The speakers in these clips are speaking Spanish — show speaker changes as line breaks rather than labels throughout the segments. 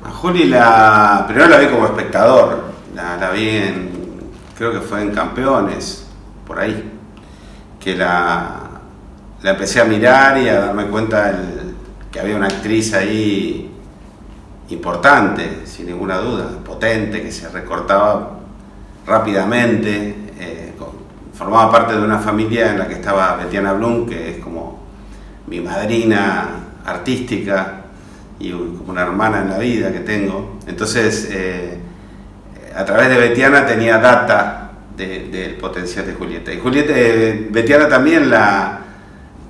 A Juli primero la vi como espectador, la vi creo que fue en Campeones, por ahí, que la empecé a mirar y a darme cuenta que había una actriz ahí importante, sin ninguna duda, potente, que se recortaba rápidamente, formaba parte de una familia en la que estaba Betiana Blum, que es como mi madrina artística y como una hermana en la vida que tengo. Entonces, a través de Betiana tenía data del potencial de Julieta. Y Betiana también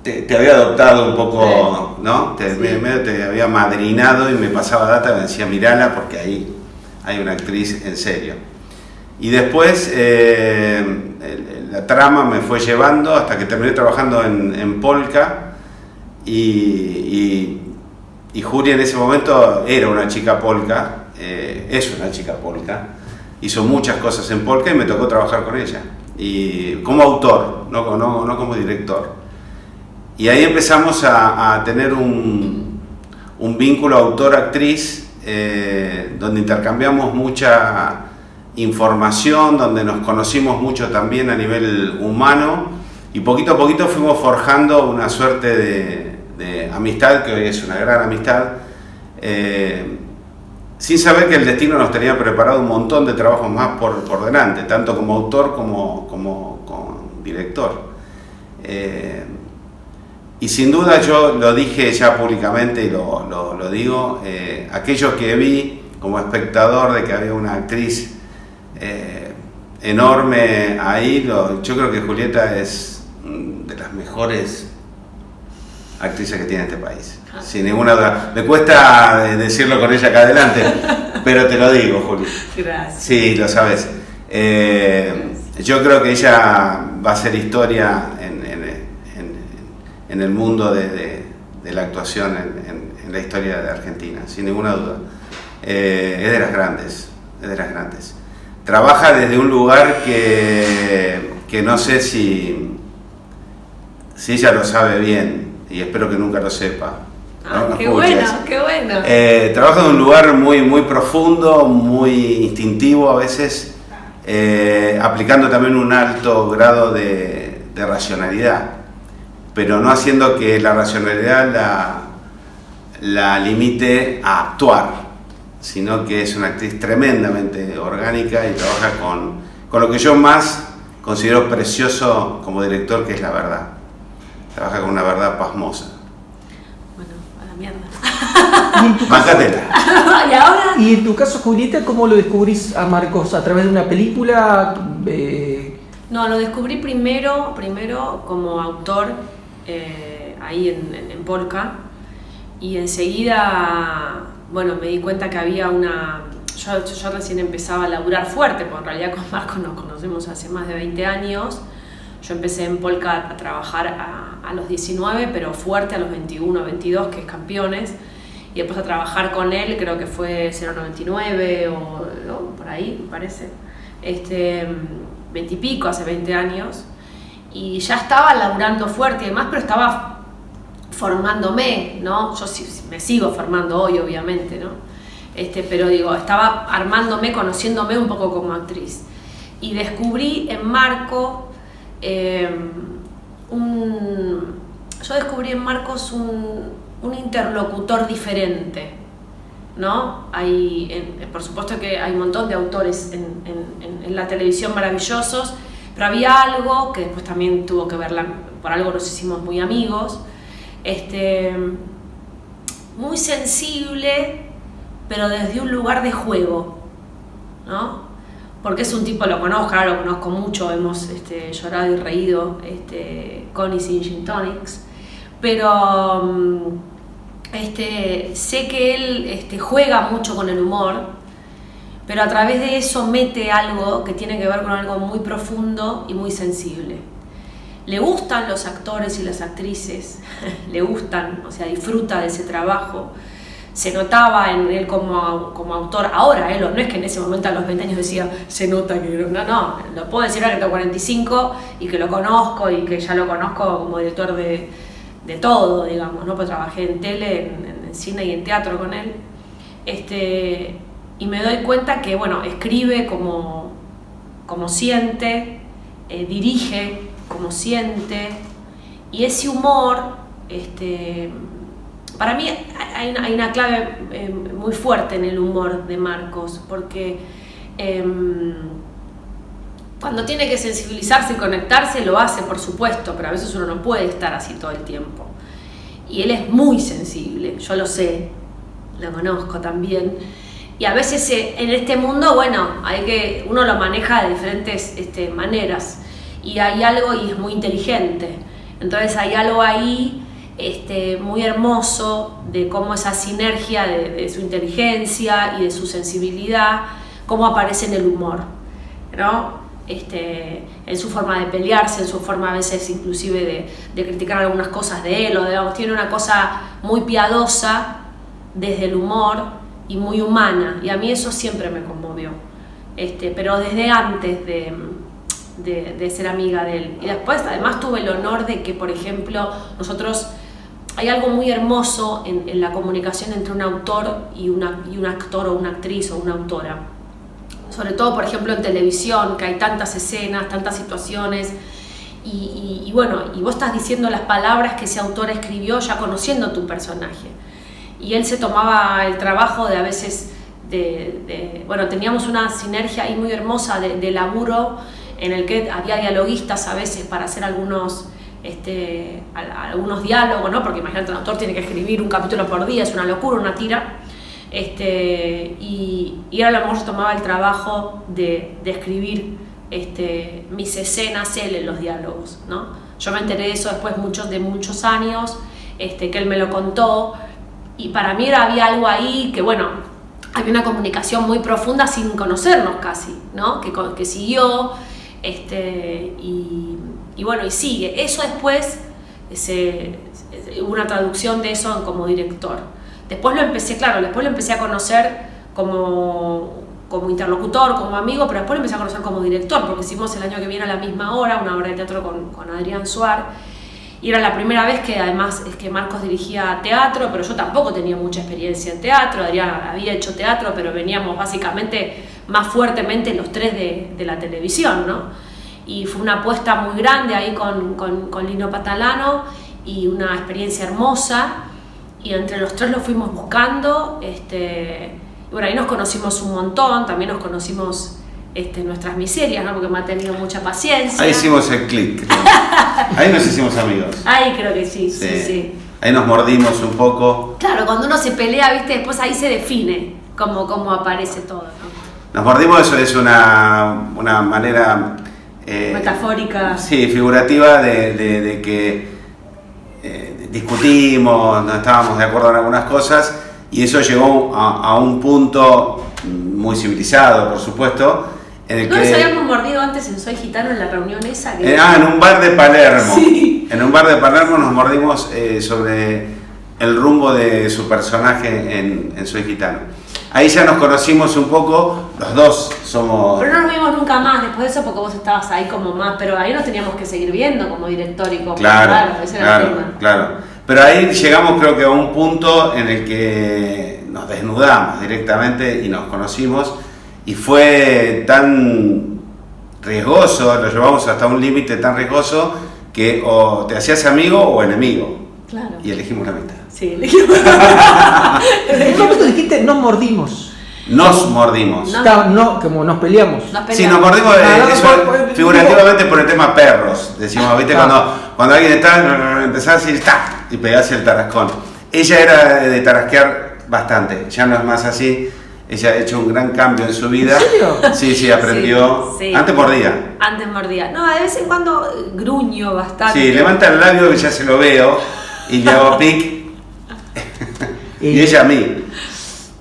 te había adoptado un poco, sí. ¿No? Medio te había madrinado y me pasaba data, me decía mirala porque ahí hay una actriz en serio. Y después la trama me fue llevando hasta que terminé trabajando en Polka y Julia en ese momento era una chica polka, es una chica polka, hizo muchas cosas en polka y me tocó trabajar con ella, y como autor, no como director. Y ahí empezamos a tener un vínculo autor-actriz donde intercambiamos mucha información, donde nos conocimos mucho también a nivel humano y poquito a poquito fuimos forjando una suerte de amistad, que hoy es una gran amistad, sin saber que el destino nos tenía preparado un montón de trabajos más por delante, tanto como autor como director. Y sin duda yo lo dije ya públicamente y lo digo, aquello que vi como espectador de que había una actriz enorme ahí, yo creo que Julieta es de las mejores actrices que tiene este país, sin ninguna duda. Me cuesta decirlo con ella acá adelante, pero te lo digo, Juli.
Gracias.
Sí, lo sabes. Yo creo que ella va a ser historia en el mundo de la actuación en la historia de Argentina, sin ninguna duda. Es de las grandes, Trabaja desde un lugar que no sé si ella lo sabe bien, y espero que nunca lo sepa.
¿No? Qué bueno, qué bueno.
Trabaja en un lugar muy, muy profundo, muy instintivo a veces, aplicando también un alto grado de racionalidad, pero no haciendo que la racionalidad la limite a actuar, sino que es una actriz tremendamente orgánica y trabaja con lo que yo más considero precioso como director, que es la verdad. Trabaja con una verdad pasmosa.
Bueno, a la mierda.
Mácatela.
¿Y ahora?
Y en tu caso, Julieta, ¿cómo lo descubrís a Marcos? ¿A través de una película?
No, lo descubrí primero como autor ahí en Polka, y enseguida, bueno, me di cuenta que había yo recién empezaba a laburar fuerte, porque en realidad con Marcos nos conocemos hace más de 20 años. Yo empecé en Polka a trabajar a los 19, pero fuerte a los 21, 22, que es Campeones, y después a trabajar con él, creo que fue 099 o ¿no? Por ahí, me parece, 20 y pico, hace 20 años, y ya estaba laburando fuerte y demás, pero estaba formándome, ¿no? Yo me sigo formando hoy, obviamente, ¿no? Pero digo, estaba armándome, conociéndome un poco como actriz, y descubrí en Marco yo descubrí en Marcos un interlocutor diferente, ¿no? Por supuesto que hay un montón de autores en la televisión maravillosos, pero había algo que después también tuvo que ver, por algo nos hicimos muy amigos, muy sensible, pero desde un lugar de juego, ¿no? Porque es un tipo, lo conozco mucho, hemos llorado y reído con y sin gin tonics, pero sé que él juega mucho con el humor, pero a través de eso mete algo que tiene que ver con algo muy profundo y muy sensible. Le gustan los actores y las actrices, le gustan, o sea, disfruta de ese trabajo. Se notaba en él como autor, ahora, no es que en ese momento a los 20 años decía, se nota que no, lo puedo decir ahora que tengo 45 y que lo conozco y que ya lo conozco como director de todo, digamos, ¿no? Pues trabajé en tele, en cine y en teatro con él. y me doy cuenta que, bueno, escribe como siente, dirige como siente, y ese humor, para mí hay una clave muy fuerte en el humor de Marcos, porque cuando tiene que sensibilizarse y conectarse lo hace, por supuesto, pero a veces uno no puede estar así todo el tiempo. Y él es muy sensible, yo lo sé, lo conozco también. Y a veces en este mundo, bueno, uno lo maneja de diferentes maneras. Y hay algo, y es muy inteligente. Entonces hay algo ahí muy hermoso de cómo esa sinergia de su inteligencia y de su sensibilidad, cómo aparece en el humor, ¿no? En su forma de pelearse, en su forma a veces inclusive de criticar algunas cosas de él, tiene una cosa muy piadosa desde el humor y muy humana, y a mí eso siempre me conmovió, pero desde antes de ser amiga de él. Y después además tuve el honor de que, por ejemplo, hay algo muy hermoso en la comunicación entre un autor y un actor o una actriz o una autora. Sobre todo, por ejemplo, en televisión, que hay tantas escenas, tantas situaciones, y bueno, y vos estás diciendo las palabras que ese autor escribió ya conociendo tu personaje. Y él se tomaba el trabajo de a veces, bueno, teníamos una sinergia ahí muy hermosa de laburo, en el que había dialoguistas a veces para hacer algunos diálogos, ¿no? Porque imagínate, un autor tiene que escribir un capítulo por día, es una locura, una tira. Y él a lo mejor se tomaba el trabajo de escribir mis escenas, él en los diálogos, ¿no? Yo me enteré de eso después de muchos años, que él me lo contó, y para mí había algo ahí que, bueno, había una comunicación muy profunda sin conocernos casi, ¿no? Que siguió, y bueno, y sigue. Eso después, hubo una traducción de eso como director. Después lo empecé a conocer como interlocutor, como amigo, pero después lo empecé a conocer como director, porque hicimos el año que viene a la misma hora una obra de teatro con Adrián Suar, y era la primera vez que además es que Marcos dirigía teatro, pero yo tampoco tenía mucha experiencia en teatro. Adrián había hecho teatro, pero veníamos básicamente más fuertemente los tres de la televisión, ¿no? Y fue una apuesta muy grande ahí con Lino Patalano, y una experiencia hermosa. Y entre los tres lo fuimos buscando, y bueno, ahí nos conocimos un montón, también nos conocimos nuestras miserias, ¿no? Porque me ha tenido mucha paciencia.
Ahí hicimos el clic, ¿no? Ahí nos hicimos amigos.
Ahí creo que sí.
Ahí nos mordimos un poco.
Claro, cuando uno se pelea, ¿viste? Después ahí se define cómo aparece todo, ¿no?
Nos mordimos, eso es una manera...
metafórica.
Sí, figurativa de que... discutimos, no estábamos de acuerdo en algunas cosas, y eso llegó a un punto muy civilizado, por supuesto, en el
¿No
que...
nos habíamos mordido antes en Soy Gitano, en la reunión esa?
en un bar de Palermo.
Sí.
En un bar de Palermo nos mordimos sobre el rumbo de su personaje en Soy Gitano. Ahí ya nos conocimos un poco, los dos somos...
Pero no nos vimos nunca más después de eso, porque vos estabas ahí como más, pero ahí nos teníamos que seguir viendo como director y como... Ese era el tema.
Claro. Pero ahí llegamos, creo que a un punto en el que nos desnudamos directamente y nos conocimos, y fue tan riesgoso, lo llevamos hasta un límite tan riesgoso que o te hacías amigo o enemigo.
Claro.
Y elegimos la mitad.
Sí, elegimos.
En un momento dijiste, nos mordimos.
Nos mordimos.
Como nos peleamos.
Sí, nos mordimos figurativamente por el tema perros. Decimos, ¿viste? Cuando alguien está, empezás a decir ¡tac! Y pegás el tarascón. Ella era de tarasquear bastante, ya no es más así. Ella ha hecho un gran cambio en su vida.
¿En serio?
Sí, aprendió.
Sí.
Antes mordía.
No, de vez en cuando gruño bastante.
Sí, levanta el labio y ya se lo veo. Y le hago pic. Y ella a mí.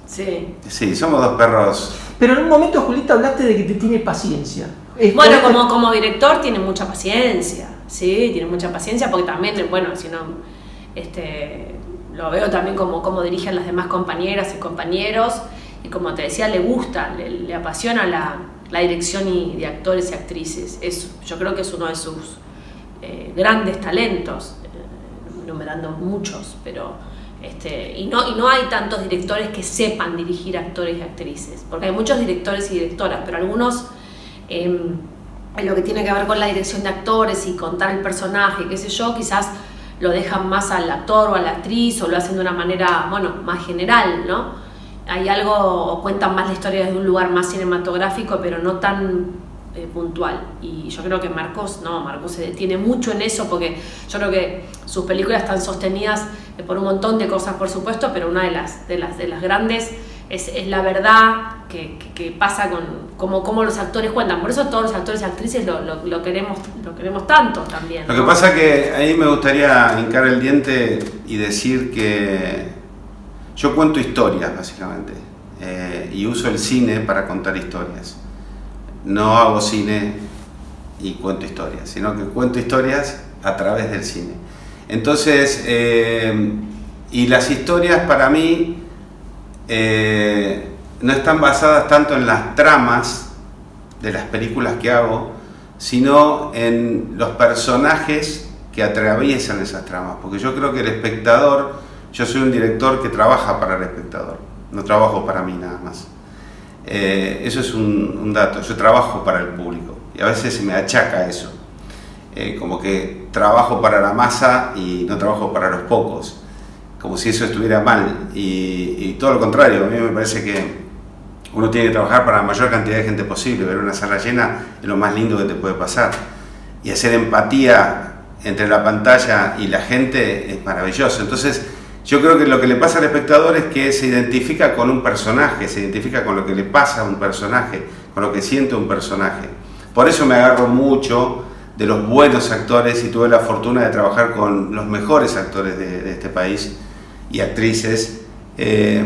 Sí.
Sí, somos dos perros.
Pero en un momento, Julita, hablaste de que te tiene paciencia.
Bueno, como director tiene mucha paciencia. Sí, tiene mucha paciencia, porque también, bueno, si no, lo veo también como dirigen las demás compañeras y compañeros. Y como te decía, le gusta, le apasiona la dirección de actores y actrices. Yo creo que es uno de sus grandes talentos, enumerando muchos, pero Y no hay tantos directores que sepan dirigir actores y actrices, porque hay muchos directores y directoras, pero algunos en lo que tiene que ver con la dirección de actores y contar el personaje, qué sé yo, quizás lo dejan más al actor o a la actriz, o lo hacen de una manera, bueno, más general, ¿no? Hay algo, o cuentan más la historia desde un lugar más cinematográfico, pero no tan puntual. Y yo creo que Marcos se detiene mucho en eso, porque yo creo que sus películas están sostenidas por un montón de cosas, por supuesto, pero una de las grandes es la verdad que pasa con cómo los actores cuentan. Por eso todos los actores y actrices lo queremos tanto también, ¿no?
Lo que pasa que ahí me gustaría hincar el diente y decir que yo cuento historias, básicamente, y uso el cine para contar historias. No hago cine y cuento historias, sino que cuento historias a través del cine. Entonces, y las historias para mí no están basadas tanto en las tramas de las películas que hago, sino en los personajes que atraviesan esas tramas. Porque yo creo que el espectador, yo soy un director que trabaja para el espectador, no trabajo para mí nada más. Eso es un dato, yo trabajo para el público y a veces se me achaca eso, como que trabajo para la masa y no trabajo para los pocos, como si eso estuviera mal, y todo lo contrario. A mí me parece que uno tiene que trabajar para la mayor cantidad de gente posible. Ver una sala llena es lo más lindo que te puede pasar, y hacer empatía entre la pantalla y la gente es maravilloso. Entonces yo creo que lo que le pasa al espectador es que se identifica con un personaje, se identifica con lo que le pasa a un personaje, con lo que siente un personaje. Por eso me agarro mucho de los buenos actores, y tuve la fortuna de trabajar con los mejores actores de este país y actrices,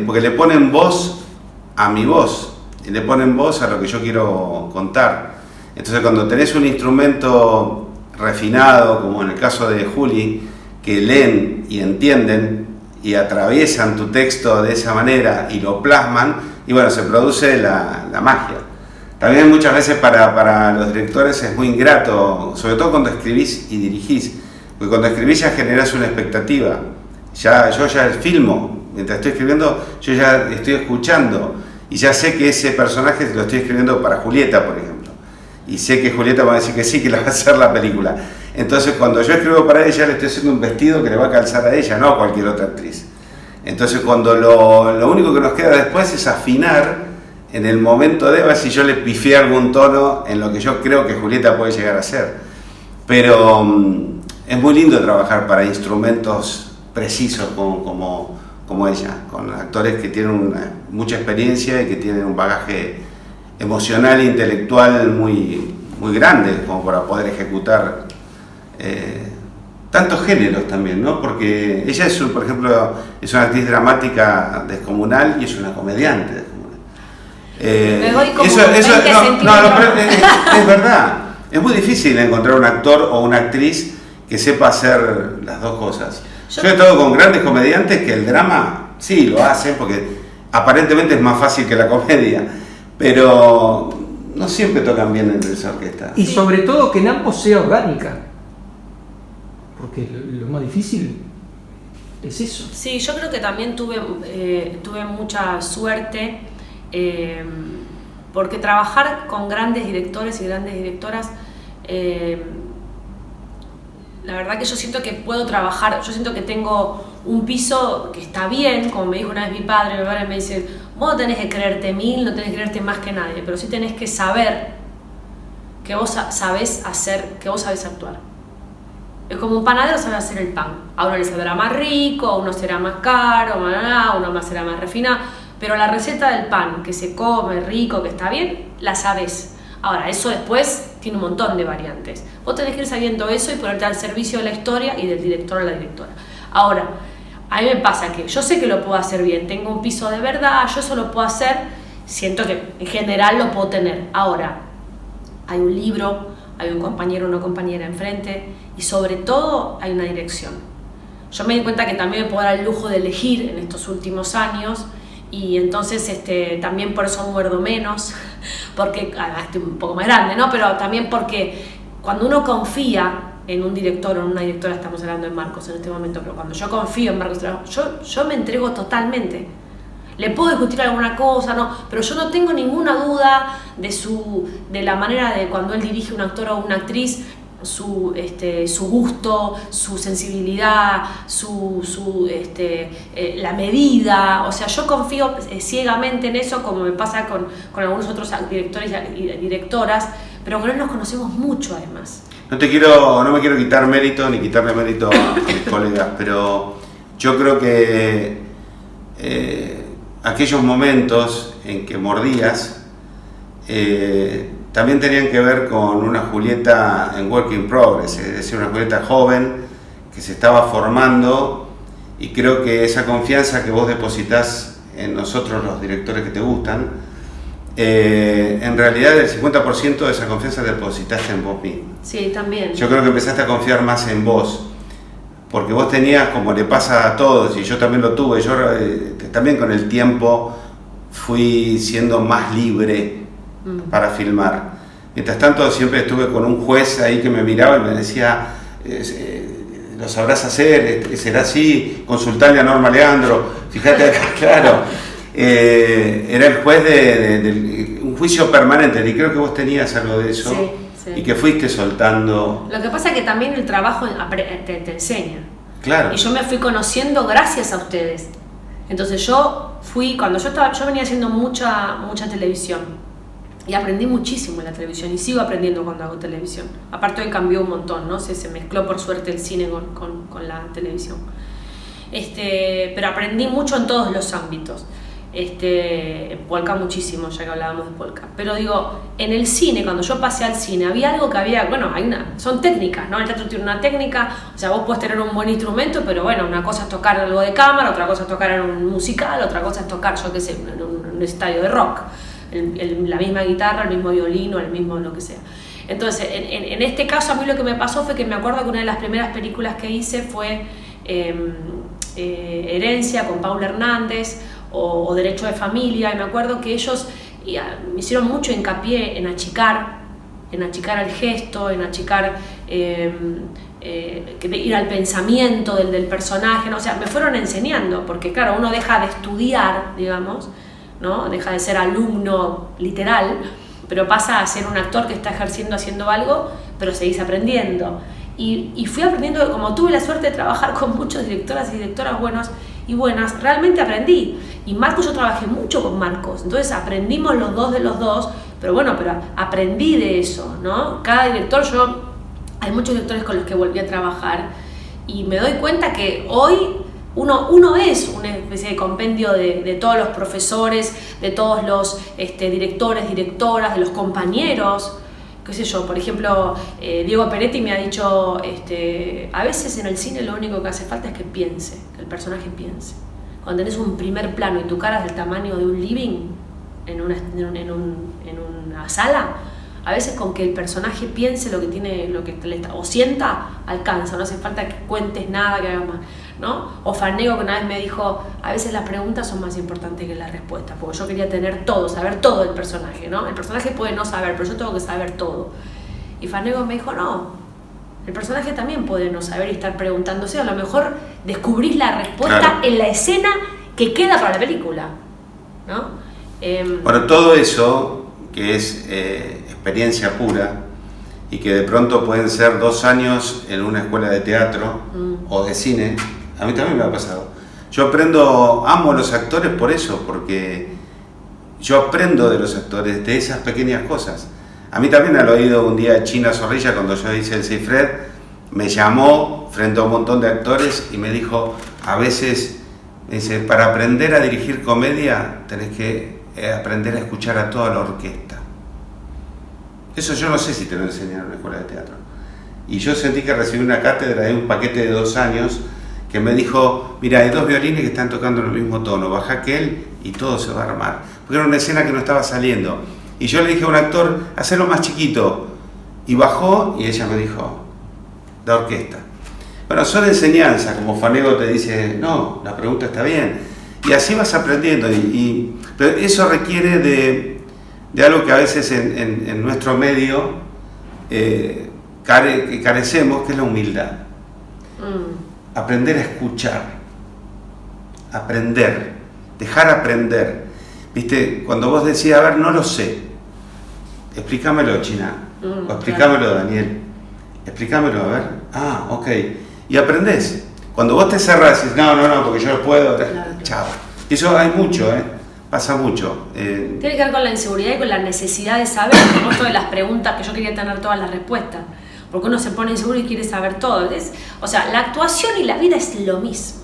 porque le ponen voz a mi voz, y le ponen voz a lo que yo quiero contar. Entonces, cuando tenés un instrumento refinado, como en el caso de Juli, que leen y entienden y atraviesan tu texto de esa manera y lo plasman, y bueno, se produce la magia. También muchas veces para los directores es muy ingrato, sobre todo cuando escribís y dirigís, porque cuando escribís ya generás una expectativa. Yo ya filmo, mientras estoy escribiendo, yo ya estoy escuchando, y ya sé que ese personaje lo estoy escribiendo para Julieta, por ejemplo, y sé que Julieta va a decir que sí, que la va a hacer la película. Entonces, cuando yo escribo para ella, le estoy haciendo un vestido que le va a calzar a ella, no a cualquier otra actriz. Entonces, cuando lo único que nos queda después es afinar en el momento de ver si yo le pifié algún tono en lo que yo creo que Julieta puede llegar a ser. Pero es muy lindo trabajar para instrumentos precisos como ella, con actores que tienen mucha experiencia y que tienen un bagaje emocional e intelectual muy, muy grande como para poder ejecutar tantos géneros también, ¿no? Porque ella por ejemplo, es una actriz dramática descomunal y es una comediante descomunal.
Me voy como
es verdad. Es muy difícil encontrar un actor o una actriz que sepa hacer las dos cosas. Yo he estado con grandes comediantes que el drama sí lo hacen porque aparentemente es más fácil que la comedia, pero no siempre tocan bien entre esa orquesta.
Y sobre todo que en ambos sea orgánica, porque lo más difícil es eso.
Sí, yo creo que también tuve mucha suerte, porque trabajar con grandes directores y grandes directoras, la verdad que yo siento que puedo trabajar, yo siento que tengo un piso que está bien, como me dijo una vez mi padre me dice, vos no tenés que creerte 1000, no tenés que creerte más que nadie, pero sí tenés que saber que vos sabés hacer, que vos sabés actuar. Es como un panadero sabe hacer el pan. A uno le saldrá más rico, a uno será más caro, a uno más será más refinado, pero la receta del pan que se come rico, que está bien, la sabés. Ahora, eso después tiene un montón de variantes. Vos tenés que ir sabiendo eso y ponerte al servicio de la historia y del director o la directora. Ahora, a mí me pasa que yo sé que lo puedo hacer bien, tengo un piso de verdad, yo eso lo puedo hacer, siento que en general lo puedo tener. Ahora, hay un libro, hay un compañero o una compañera enfrente, y sobre todo hay una dirección. Yo me di cuenta que también me puedo dar el lujo de elegir en estos últimos años, y entonces también por eso muerdo menos, porque estoy un poco más grande, ¿no? Pero también porque cuando uno confía en un director o en una directora, estamos hablando de Marcos en este momento, pero cuando yo confío en Marcos, yo me entrego totalmente. Le puedo discutir alguna cosa, no, pero yo no tengo ninguna duda de la manera de cuando él dirige un actor o una actriz, su gusto, su sensibilidad, la medida. O sea, yo confío ciegamente en eso, como me pasa con algunos otros directores y directoras, pero con él nos conocemos mucho además.
No me quiero quitar mérito ni quitarle mérito a mis colegas, pero yo creo que aquellos momentos en que mordías también tenían que ver con una Julieta en work in progress, es decir, una Julieta joven que se estaba formando, y creo que esa confianza que vos depositas en nosotros los directores que te gustan, en realidad el 50% de esa confianza depositaste en vos mismo.
Sí, también.
Yo creo que empezaste a confiar más en vos, porque vos tenías, como le pasa a todos, y yo también lo tuve, yo también con el tiempo fui siendo más libre para filmar. Mientras tanto siempre estuve con un juez ahí que me miraba y me decía, lo sabrás hacer, será así, consultarle a Norma Leandro, fíjate acá, claro. Era el juez de un juicio permanente, y creo que vos tenías algo de eso.
Sí. Sí.
Y que fuiste soltando.
Lo que pasa es que también el trabajo te enseña.
Claro.
Y yo me fui conociendo gracias a ustedes. Entonces yo venía haciendo mucha televisión y aprendí muchísimo en la televisión y sigo aprendiendo cuando hago televisión. Aparte hoy cambió un montón, ¿no? Se mezcló por suerte el cine con la televisión. Pero aprendí mucho en todos los ámbitos. Polka muchísimo, ya que hablábamos de polka, pero digo, en el cine, cuando yo pasé al cine, había algo que son técnicas, ¿no? El teatro tiene una técnica, o sea, vos podés tener un buen instrumento, pero bueno, una cosa es tocar algo de cámara, otra cosa es tocar en un musical, otra cosa es tocar, yo qué sé, en un estadio de rock, la misma guitarra, el mismo violín o el mismo lo que sea. Entonces, en este caso a mí lo que me pasó fue que me acuerdo que una de las primeras películas que hice fue Herencia con Paula Hernández, o Derecho de Familia, y me acuerdo que ellos me hicieron mucho hincapié en achicar el gesto, en achicar, ir al pensamiento del personaje, ¿no? O sea, me fueron enseñando, porque claro, uno deja de estudiar, digamos, ¿no? Deja de ser alumno literal, pero pasa a ser un actor que está haciendo algo, pero seguís aprendiendo. Y fui aprendiendo, como tuve la suerte de trabajar con muchos directoras y directoras buenos y buenas, realmente aprendí. Y Marcos, yo trabajé mucho con Marcos, entonces aprendimos los dos de los dos, pero aprendí de eso, ¿no? Cada director, hay muchos directores con los que volví a trabajar y me doy cuenta que hoy uno es una especie de compendio de todos los profesores, de todos los directores, directoras, de los compañeros. Qué sé yo, por ejemplo, Diego Peretti me ha dicho, a veces en el cine lo único que hace falta es que el personaje piense. Cuando tenés un primer plano y tu cara es del tamaño de un living en una sala, a veces con que el personaje piense o sienta, alcanza, no hace falta que cuentes nada, que hagas más, ¿no? O Fanego, que una vez me dijo, a veces las preguntas son más importantes que las respuestas, porque yo quería tener todo, saber todo del personaje, ¿no? El personaje puede no saber, pero yo tengo que saber todo. Y Fanego me dijo, no, el personaje también puede no saber y estar preguntándose, a lo mejor descubrís la respuesta, claro, en la escena que queda para la película, ¿no?
Bueno, todo eso, que es experiencia pura, y que de pronto pueden ser 2 años en una escuela de teatro o de cine, a mí también me ha pasado. Yo amo a los actores por eso, porque yo aprendo de los actores, de esas pequeñas cosas. A mí también al oído un día China Zorrilla, cuando yo hice el Seifred, me llamó frente a un montón de actores y me dijo, a veces, me dice, para aprender a dirigir comedia tenés que aprender a escuchar a toda la orquesta. Eso yo no sé si te lo enseñaron en la escuela de teatro. Y yo sentí que recibí una cátedra de un paquete de 2 años que me dijo, mira, hay 2 violines que están tocando en el mismo tono, baja aquel y todo se va a armar. Porque era una escena que no estaba saliendo. Y yo le dije a un actor, hacelo más chiquito. Y bajó y ella me dijo, la orquesta. Bueno, son enseñanzas, como Fanego te dice, no, la pregunta está bien. Y así vas aprendiendo. Pero eso requiere de algo que a veces en nuestro medio que carecemos, que es la humildad. Aprender a escuchar, aprender, dejar aprender. ¿Viste? Cuando vos decís, a ver, no lo sé, explícamelo, China, o explícamelo, Daniel, explícamelo, a ver, ok, y aprendés. Cuando vos te cerrás y dices, no, porque yo no puedo, chao. Y eso hay mucho, pasa mucho.
Tiene que ver con la inseguridad y con la necesidad de saber, como esto de las preguntas que yo quería tener todas las respuestas. Porque uno se pone inseguro y quiere saber todo. O sea, la actuación y la vida es lo mismo.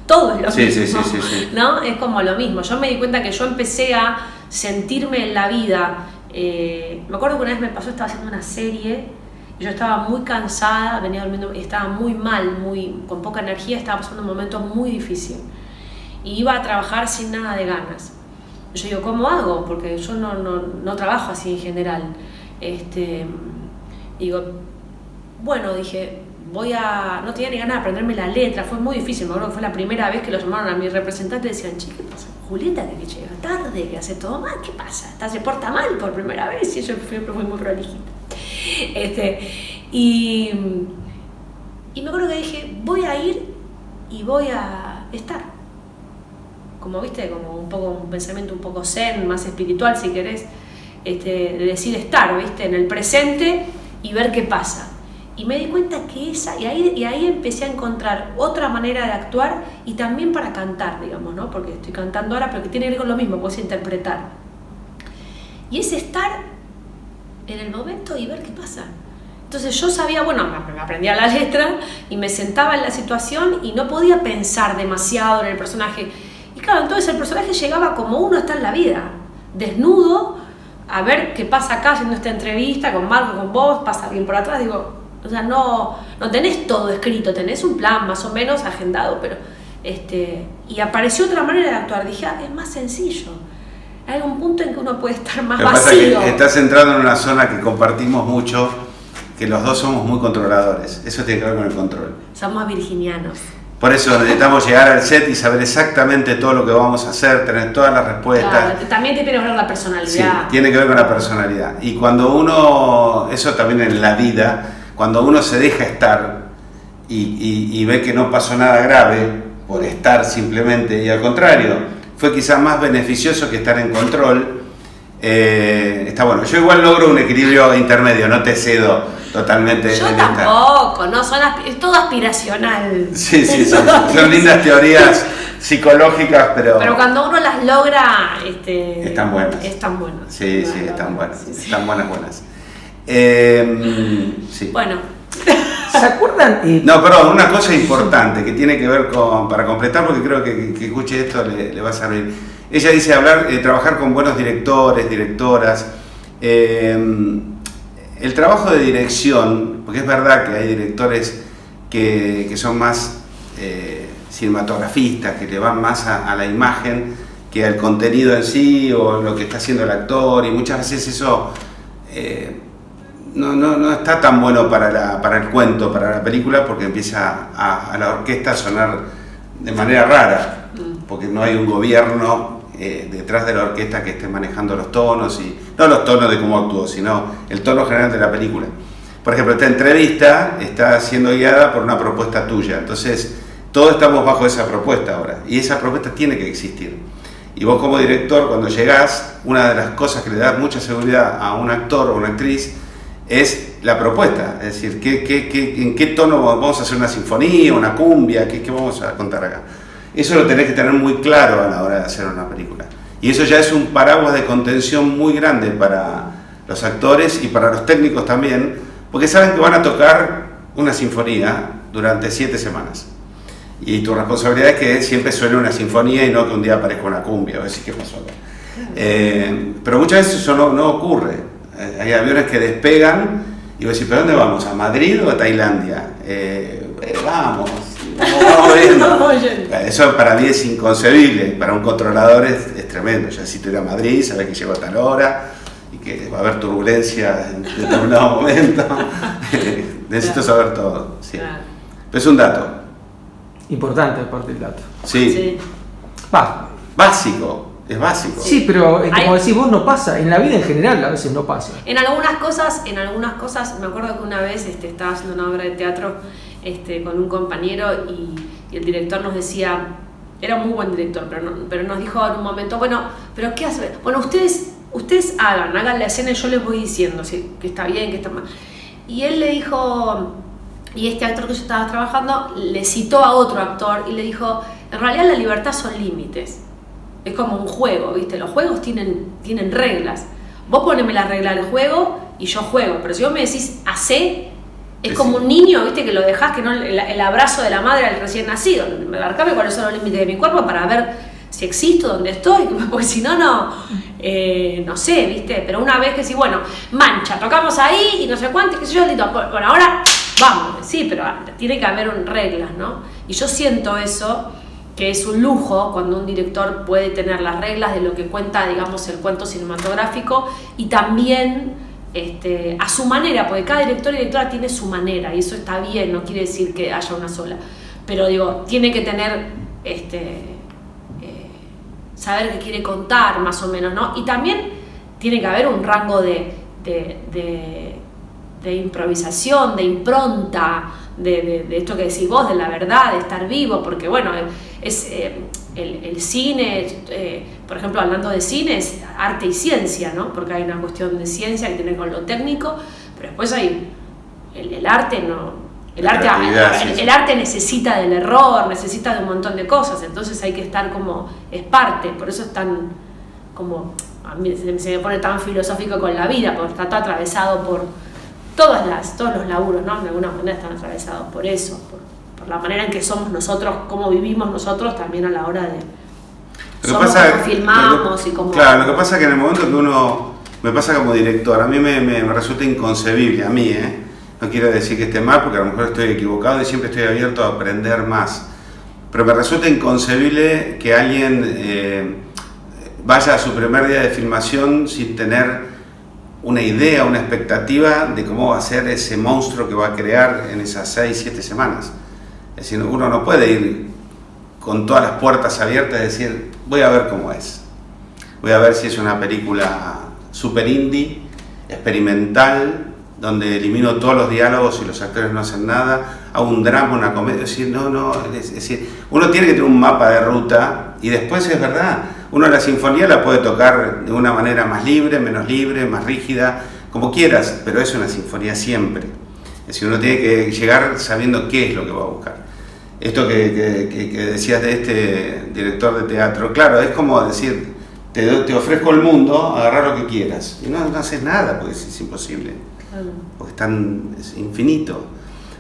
Todo es lo mismo. Sí. ¿No? Es como lo mismo. Yo me di cuenta que yo empecé a sentirme en la vida. Me acuerdo que una vez me pasó, estaba haciendo una serie y yo estaba muy cansada, venía durmiendo, estaba muy mal, con poca energía, estaba pasando un momento muy difícil. Y iba a trabajar sin nada de ganas. Yo digo, ¿cómo hago? Porque yo no trabajo así en general. Digo, bueno, dije, no tenía ni ganas de aprenderme la letra, fue muy difícil. Me acuerdo que fue la primera vez que lo llamaron a mi representante y decían, che, ¿qué pasa? Julieta, que llega tarde, que hace todo mal, ¿qué pasa? Se porta mal por primera vez, y yo siempre fui muy prolijita. Y me acuerdo que dije, voy a ir y voy a estar. Como viste, como un pensamiento un poco zen, más espiritual si querés, de decir estar, viste, en el presente y ver qué pasa. Y me di cuenta que y ahí empecé a encontrar otra manera de actuar y también para cantar, digamos, ¿no? Porque estoy cantando ahora, pero que tiene que ver con lo mismo, puedes interpretar. Y es estar en el momento y ver qué pasa. Entonces yo sabía, me aprendía la letra y me sentaba en la situación y no podía pensar demasiado en el personaje. Y claro, entonces el personaje llegaba como uno está en la vida, desnudo, a ver qué pasa acá haciendo esta entrevista con Marco, con vos, pasa alguien por atrás, digo, o sea, no tenés todo escrito, tenés un plan más o menos agendado, pero y apareció otra manera de actuar, dije, es más sencillo. Hay un punto en que uno puede estar más vacío.
Pasa que estás entrando en una zona que compartimos mucho, que los dos somos muy controladores, eso tiene que ver con el control.
Somos virginianos.
Por eso necesitamos llegar al set y saber exactamente todo lo que vamos a hacer, tener todas las respuestas.
Claro, también tiene que ver con la personalidad.
Sí, tiene que ver con la personalidad. Y cuando uno, eso también en la vida, cuando uno se deja estar y ve que no pasó nada grave por estar simplemente, y al contrario, fue quizás más beneficioso que estar en control, está bueno. Yo igual logro un equilibrio intermedio, no te cedo totalmente.
Yo tampoco, no, es todo aspiracional.
Sí, son lindas teorías psicológicas, pero
cuando uno las logra,
están buenas.
Están buenas.
Sí, están buenas. Sí. Están buenas. Sí.
Bueno.
¿Se acuerdan?
No, perdón, una cosa importante que tiene que ver para completar, porque creo que escuche esto le va a servir. Ella dice trabajar con buenos directores, directoras. El trabajo de dirección, porque es verdad que hay directores que son más cinematografistas, que le van más a la imagen que al contenido en sí o lo que está haciendo el actor, y muchas veces eso no está tan bueno para el cuento, para la película, porque empieza a la orquesta a sonar de manera rara, porque no hay un gobierno detrás de la orquesta que esté manejando los tonos, y no los tonos de cómo actuó, sino el tono general de la película. Por ejemplo, esta entrevista está siendo guiada por una propuesta tuya, entonces todos estamos bajo esa propuesta ahora, y esa propuesta tiene que existir. Y vos como director, cuando llegás, una de las cosas que le da mucha seguridad a un actor o una actriz es la propuesta, es decir, en qué tono vamos a hacer una sinfonía, una cumbia, qué vamos a contar acá. Eso lo tenés que tener muy claro a la hora de hacer una película. Y eso ya es un paraguas de contención muy grande para los actores y para los técnicos también, porque saben que van a tocar una sinfonía durante 7 semanas. Y tu responsabilidad es que siempre suene una sinfonía y no que un día aparezca una cumbia, o decir qué pasó acá. Pero muchas veces eso no ocurre. Hay aviones que despegan y vos decís, ¿pero dónde vamos? ¿A Madrid o a Tailandia? Vamos viendo. Eso para mí es inconcebible, para un controlador es tremendo. Ya necesito ir a Madrid, sabés que llego a tal hora y que va a haber turbulencia en determinado momento. Necesito saber todo. Sí. Pero es un dato.
Importante aparte del dato.
Sí.
Va.
Básico. Es básico.
Sí, pero como decís vos, no pasa. En la vida en general a veces no pasa.
En algunas cosas, me acuerdo que una vez estaba haciendo una obra de teatro con un compañero y el director nos decía, era un muy buen director, pero nos dijo en un momento, bueno, pero ¿qué hace? Bueno, ustedes hagan la escena y yo les voy diciendo que está bien, que está mal. Y él le dijo, y este actor que yo estaba trabajando le citó a otro actor y le dijo, en realidad la libertad son límites. Es como un juego, ¿viste? Los juegos tienen reglas. Vos poneme la regla del juego y yo juego. Pero si vos me decís hacé, es como un niño, ¿viste? Que lo dejás, que no el abrazo de la madre al recién nacido. Marcame cuáles son los límites de mi cuerpo para ver si existo, dónde estoy. Porque si no, no sé, ¿viste? Pero una vez que sí, bueno, mancha, tocamos ahí y no sé cuánto, qué sé yo, listo. Bueno, ahora vamos. Sí, pero tiene que haber reglas, ¿no? Y yo siento eso, que es un lujo cuando un director puede tener las reglas de lo que cuenta, digamos, el cuento cinematográfico y también a su manera, porque cada director y directora tiene su manera y eso está bien, no quiere decir que haya una sola, pero digo, tiene que tener saber qué quiere contar más o menos, ¿no? Y también tiene que haber un rango de improvisación, de impronta, de esto que decís vos, de la verdad, de estar vivo, porque bueno, es el cine, por ejemplo, hablando de cine, es arte y ciencia, ¿no? Porque hay una cuestión de ciencia que tiene con lo técnico, pero después hay el arte, ¿no? El arte necesita del error, necesita de un montón de cosas, entonces hay que estar como, es parte, por eso es tan, como, a mí se me pone tan filosófico con la vida, porque está todo atravesado por todos los laburos, ¿no? De alguna manera están atravesados por eso, por la manera en que somos nosotros, cómo vivimos nosotros también a la hora de cómo filmamos y cómo...
Claro, lo que pasa es que en el momento que uno, me pasa como director, a mí me resulta inconcebible, a mí, no quiero decir que esté mal, porque a lo mejor estoy equivocado y siempre estoy abierto a aprender más, pero me resulta inconcebible que alguien vaya a su primer día de filmación sin tener una idea, una expectativa de cómo va a ser ese monstruo que va a crear en esas 6-7 semanas. Es decir, uno no puede ir con todas las puertas abiertas y decir, voy a ver cómo es. Voy a ver si es una película super indie, experimental, donde elimino todos los diálogos y los actores no hacen nada, hago un drama, una comedia. Es decir, es decir, uno tiene que tener un mapa de ruta y después es verdad, uno la sinfonía la puede tocar de una manera más libre, menos libre, más rígida, como quieras, pero es una sinfonía siempre. Es decir, uno tiene que llegar sabiendo qué es lo que va a buscar. Esto que decías de este director de teatro, claro, es como decir, te ofrezco el mundo, agarrar lo que quieras, y no haces nada, porque es imposible, porque es infinito.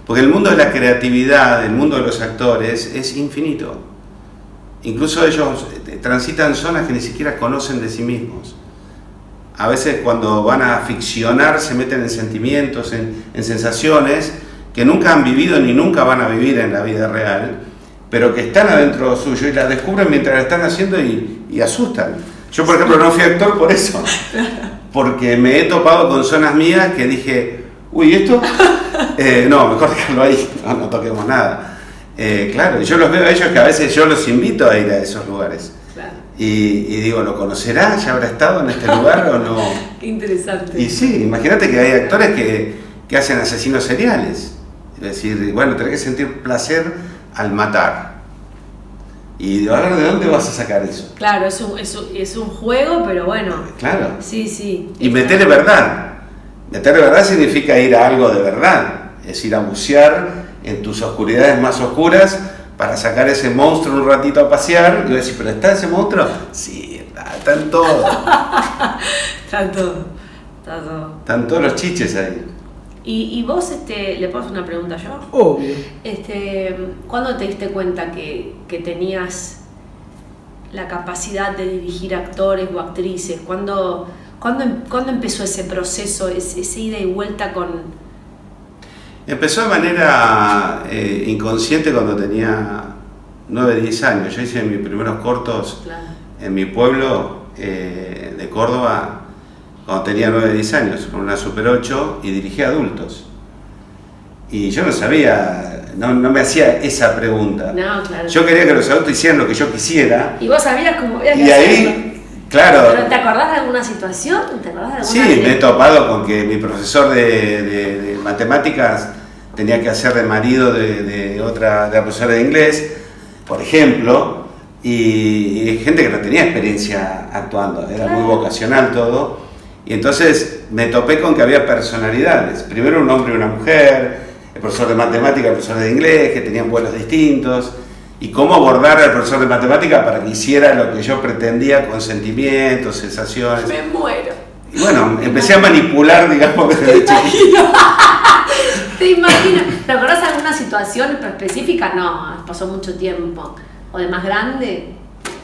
Porque el mundo de la creatividad, el mundo de los actores, es infinito. Incluso ellos transitan zonas que ni siquiera conocen de sí mismos. A veces cuando van a ficcionar se meten en sentimientos, en sensaciones que nunca han vivido ni nunca van a vivir en la vida real, pero que están adentro suyo y las descubren mientras la están haciendo y asustan. Yo, por ejemplo, no fui actor por eso, porque me he topado con zonas mías que dije, uy, ¿esto? No, mejor dejarlo ahí, no toquemos nada. Claro, yo los veo a ellos que a veces yo los invito a ir a esos lugares. Claro. Y digo, ¿lo conocerá? ¿Ya habrá estado en este lugar o no?
Qué interesante.
Y sí, imagínate que hay actores que hacen asesinos seriales. Es decir, bueno, tenés que sentir placer al matar. Y digo, a ver, ¿de dónde vas a sacar eso?
Claro, es un juego, pero bueno.
Claro.
Sí.
Y meterle verdad. Meterle verdad significa ir a algo de verdad. Es ir a bucear en tus oscuridades más oscuras para sacar ese monstruo un ratito a pasear. Y voy a decir, ¿pero está ese monstruo? Sí, está en todo.
Está todo.
Están todos los chiches ahí.
¿Y vos, le puedo hacer una pregunta yo?
Obvio.
¿Cuándo te diste cuenta que tenías la capacidad de dirigir actores o actrices? ¿Cuándo empezó ese proceso, ese ida y vuelta con...?
Empezó de manera inconsciente cuando tenía 9-10 años. Yo hice mis primeros cortos en mi pueblo de Córdoba cuando tenía 9-10 años, con una Super 8, y dirigía adultos. Y yo no sabía, no me hacía esa pregunta.
No, claro.
Yo quería que los adultos hicieran lo que yo quisiera.
¿Y vos sabías cómo había que
y
hacerlo?
ahí Claro.
¿Pero te acordás de alguna situación? ¿Te acordás de alguna
Sí, me he topado con que mi profesor de matemáticas tenía que hacer de marido de la profesora de inglés, por ejemplo, y gente que no tenía experiencia actuando, era muy vocacional todo, y entonces me topé con que había personalidades, primero un hombre y una mujer, el profesor de matemáticas, el profesor de inglés, que tenían vuelos distintos, y cómo abordar al profesor de matemáticas para que hiciera lo que yo pretendía con sentimientos, sensaciones.
Me muero.
Y bueno, empecé a manipular, digamos, desde chiquito.
Te imagino. ¿Te acordás de alguna situación específica? No, pasó mucho tiempo. ¿O de más grande?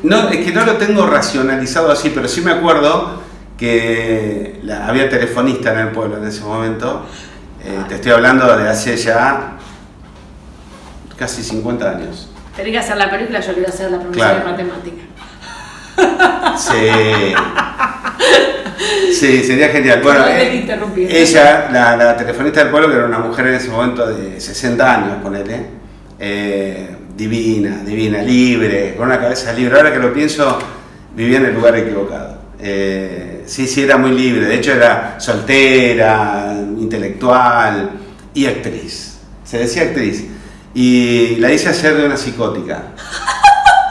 No, es que no lo tengo racionalizado así, pero sí me acuerdo que había telefonista en el pueblo en ese momento. Te estoy hablando de hace ya casi 50 años.
Tenés que hacer la película, yo iba a hacer la profesora de matemática.
Sí. Sí, sería genial. Bueno, ella, la telefonista del pueblo, que era una mujer en ese momento de 60 años, ponele, divina, libre, con una cabeza libre. Ahora que lo pienso, vivía en el lugar equivocado. Sí, era muy libre. De hecho, era soltera, intelectual y actriz. Se decía actriz. Y la hice hacer de una psicótica.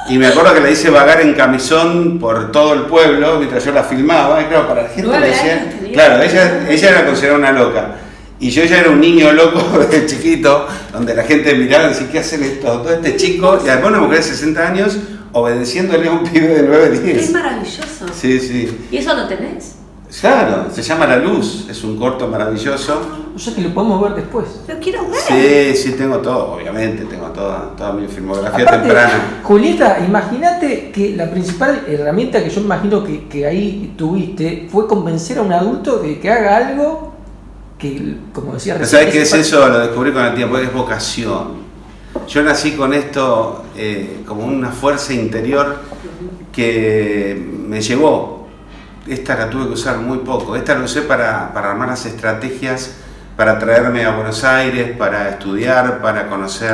Y me acuerdo que la hice vagar en camisón por todo el pueblo mientras yo la filmaba. Y claro, para la gente le decía. Claro, ella era considerada una loca. Y yo ya era un niño loco de chiquito, donde la gente miraba y decía, ¿qué hacen todo este chico? Y además una mujer de 60 años obedeciéndole a un pibe de 9, 10.
Es maravilloso.
Sí.
¿Y eso lo tenés?
Claro, se llama La Luz, es un corto maravilloso.
O sea que lo podemos ver después.
Lo quiero ver.
Sí, tengo todo, obviamente, tengo toda mi filmografía
Aparte,
temprana.
Julieta, imagínate que la principal herramienta que yo imagino que ahí tuviste fue convencer a un adulto de que haga algo que, como decía recién...
¿Sabes qué es eso? Lo descubrí con el tiempo, es vocación. Yo nací con esto como una fuerza interior que me llevó. Esta la tuve que usar muy poco. Esta la usé para armar las estrategias, para traerme a Buenos Aires, para estudiar, para conocer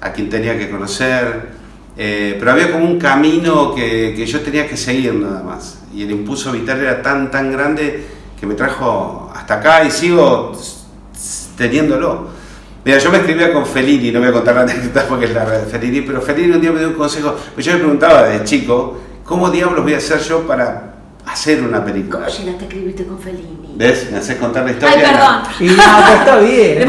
a quien tenía que conocer. Pero había como un camino que yo tenía que seguir nada más. Y el impulso vital era tan grande que me trajo hasta acá y sigo teniéndolo. Mira, yo me escribía con Fellini, no voy a contar la anécdota porque es la de Fellini, pero Fellini un día me dio un consejo. Pues yo me preguntaba de chico, ¿cómo diablos voy a hacer yo para hacer una película?
¿Cómo llegaste a escribirte con Fellini?
¿Ves? Me haces contar la historia.
Ay, perdón.
Y no, está bien.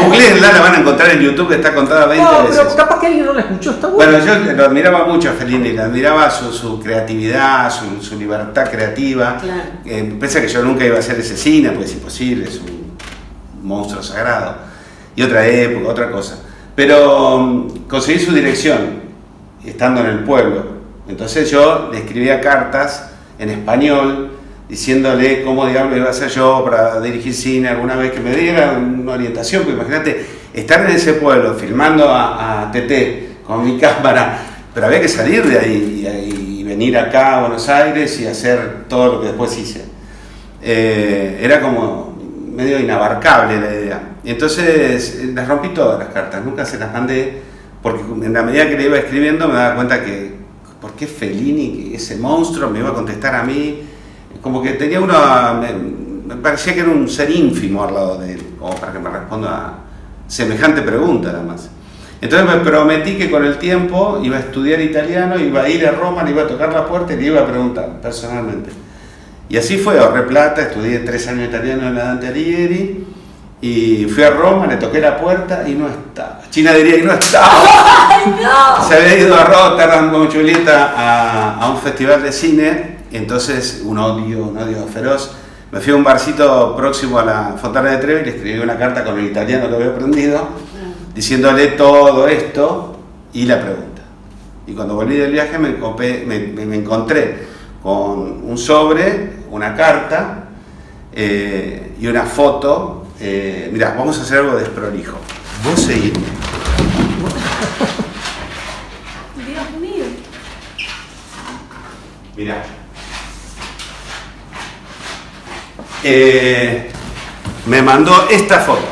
Googleenla, la van a encontrar en YouTube, está contada 20 veces.
Pero capaz que alguien no la escuchó, está bueno.
Bueno, yo lo admiraba mucho a Fellini, le admiraba su creatividad, su libertad creativa.
Claro.
Pese a que yo nunca iba a hacer ese cine, porque es imposible, es un monstruo sagrado. Y otra época, otra cosa. Pero conseguí su dirección, estando en el pueblo. Entonces yo le escribía cartas en español, diciéndole cómo diablos iba a hacer yo para dirigir cine alguna vez, que me diera una orientación, porque imagínate, estar en ese pueblo filmando a Teté con mi cámara, pero había que salir de ahí y venir acá a Buenos Aires y hacer todo lo que después hice. Era como medio inabarcable la idea. Y entonces las rompí todas las cartas, nunca se las mandé, porque en la medida que le iba escribiendo me daba cuenta que ¿por qué Fellini, que ese monstruo, me iba a contestar a mí? Como que tenía me parecía que era un ser ínfimo al lado de él, como para que me responda a semejante pregunta además. Entonces me prometí que con el tiempo iba a estudiar italiano, iba a ir a Roma, le iba a tocar la puerta y le iba a preguntar personalmente. Y así fue, ahorré plata, estudié 3 años italiano en la Dante Alighieri, y fui a Roma, le toqué la puerta y no estaba. China diría que no estaba.
¡Ay, no!
Se había ido a Rotterdam con Julieta a un festival de cine, y entonces un odio feroz. Me fui a un barcito próximo a la Fontana de Trevi y le escribí una carta con el italiano que había aprendido, diciéndole todo esto y la pregunta. Y cuando volví del viaje me encontré con un sobre, una carta y una foto. Mirá, vamos a hacer algo desprolijo. Vos seguime.
Dios mío.
Mirá. Me mandó esta foto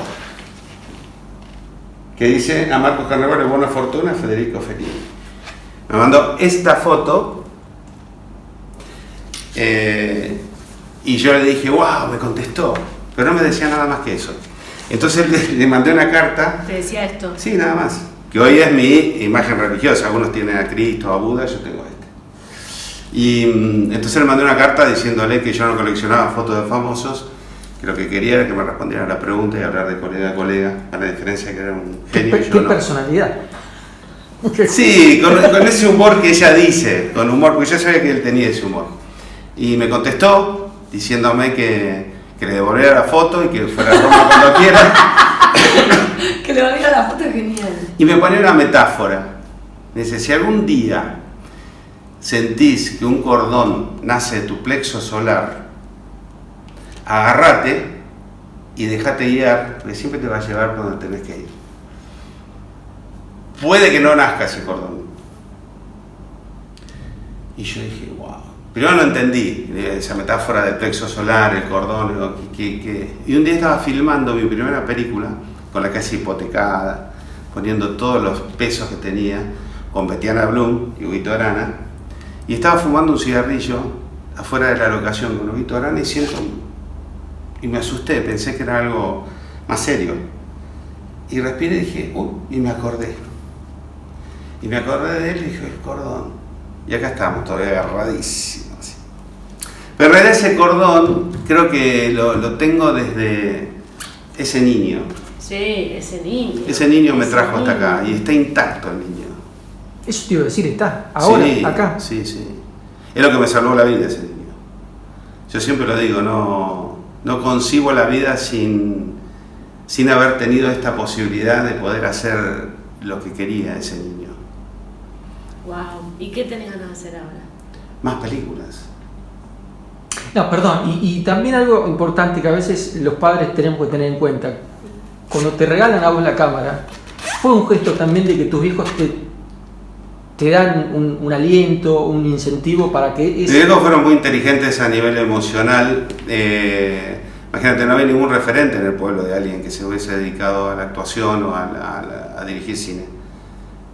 que dice a Marcos Carnevale, buena fortuna, Federico Fellini. Me mandó esta foto Y yo le dije, wow, me contestó, pero no me decía nada más que eso. Entonces le mandé una carta.
¿Te decía esto?
Sí, nada más. Que hoy es mi imagen religiosa. Algunos tienen a Cristo, a Buda, yo tengo este. Y entonces le mandé una carta diciéndole que yo no coleccionaba fotos de famosos, que lo que quería era que me respondiera a la pregunta y hablar de colega a colega, a la diferencia que era un genio.
¿Qué personalidad?
Sí, con ese humor que ella dice, con humor, porque yo sabía que él tenía ese humor. Y me contestó diciéndome que le devolviera la foto y que fuera a Roma cuando quiera.
Que le devolviera la foto, es genial.
Y me ponía una metáfora. Me dice, si algún día sentís que un cordón nace de tu plexo solar, agárrate y déjate guiar, porque siempre te va a llevar por donde tenés que ir. Puede que no nazca ese cordón. Y yo dije, wow. Primero no entendí esa metáfora del plexo solar, el cordón. Y un día estaba filmando mi primera película, con la casa hipotecada, poniendo todos los pesos que tenía, con Betiana Blum y Huguito Arana, y estaba fumando un cigarrillo afuera de la locación con Huguito Arana y me asusté, pensé que era algo más serio. Y respiré y dije, y me acordé. Y me acordé de él y dije, el cordón. Y acá estamos, todavía agarradísimos. Pero en realidad ese cordón creo que lo tengo desde ese niño.
Sí, ese niño.
Ese niño me trajo hasta acá y está intacto el niño.
Eso te iba a decir, está ahora,
sí,
acá.
Sí, sí. Es lo que me salvó la vida ese niño. Yo siempre lo digo, no concibo la vida sin haber tenido esta posibilidad de poder hacer lo que quería ese niño.
Wow. ¿Y qué tenés ganas de hacer ahora?
Más películas.
No, perdón, y también algo importante que a veces los padres tenemos que tener en cuenta. Cuando te regalan a vos la cámara, fue un gesto también de que tus hijos te dan un aliento, un incentivo para que...
Mis hijos fueron muy inteligentes a nivel emocional. Imagínate, no había ningún referente en el pueblo de alguien que se hubiese dedicado a la actuación o a dirigir cine.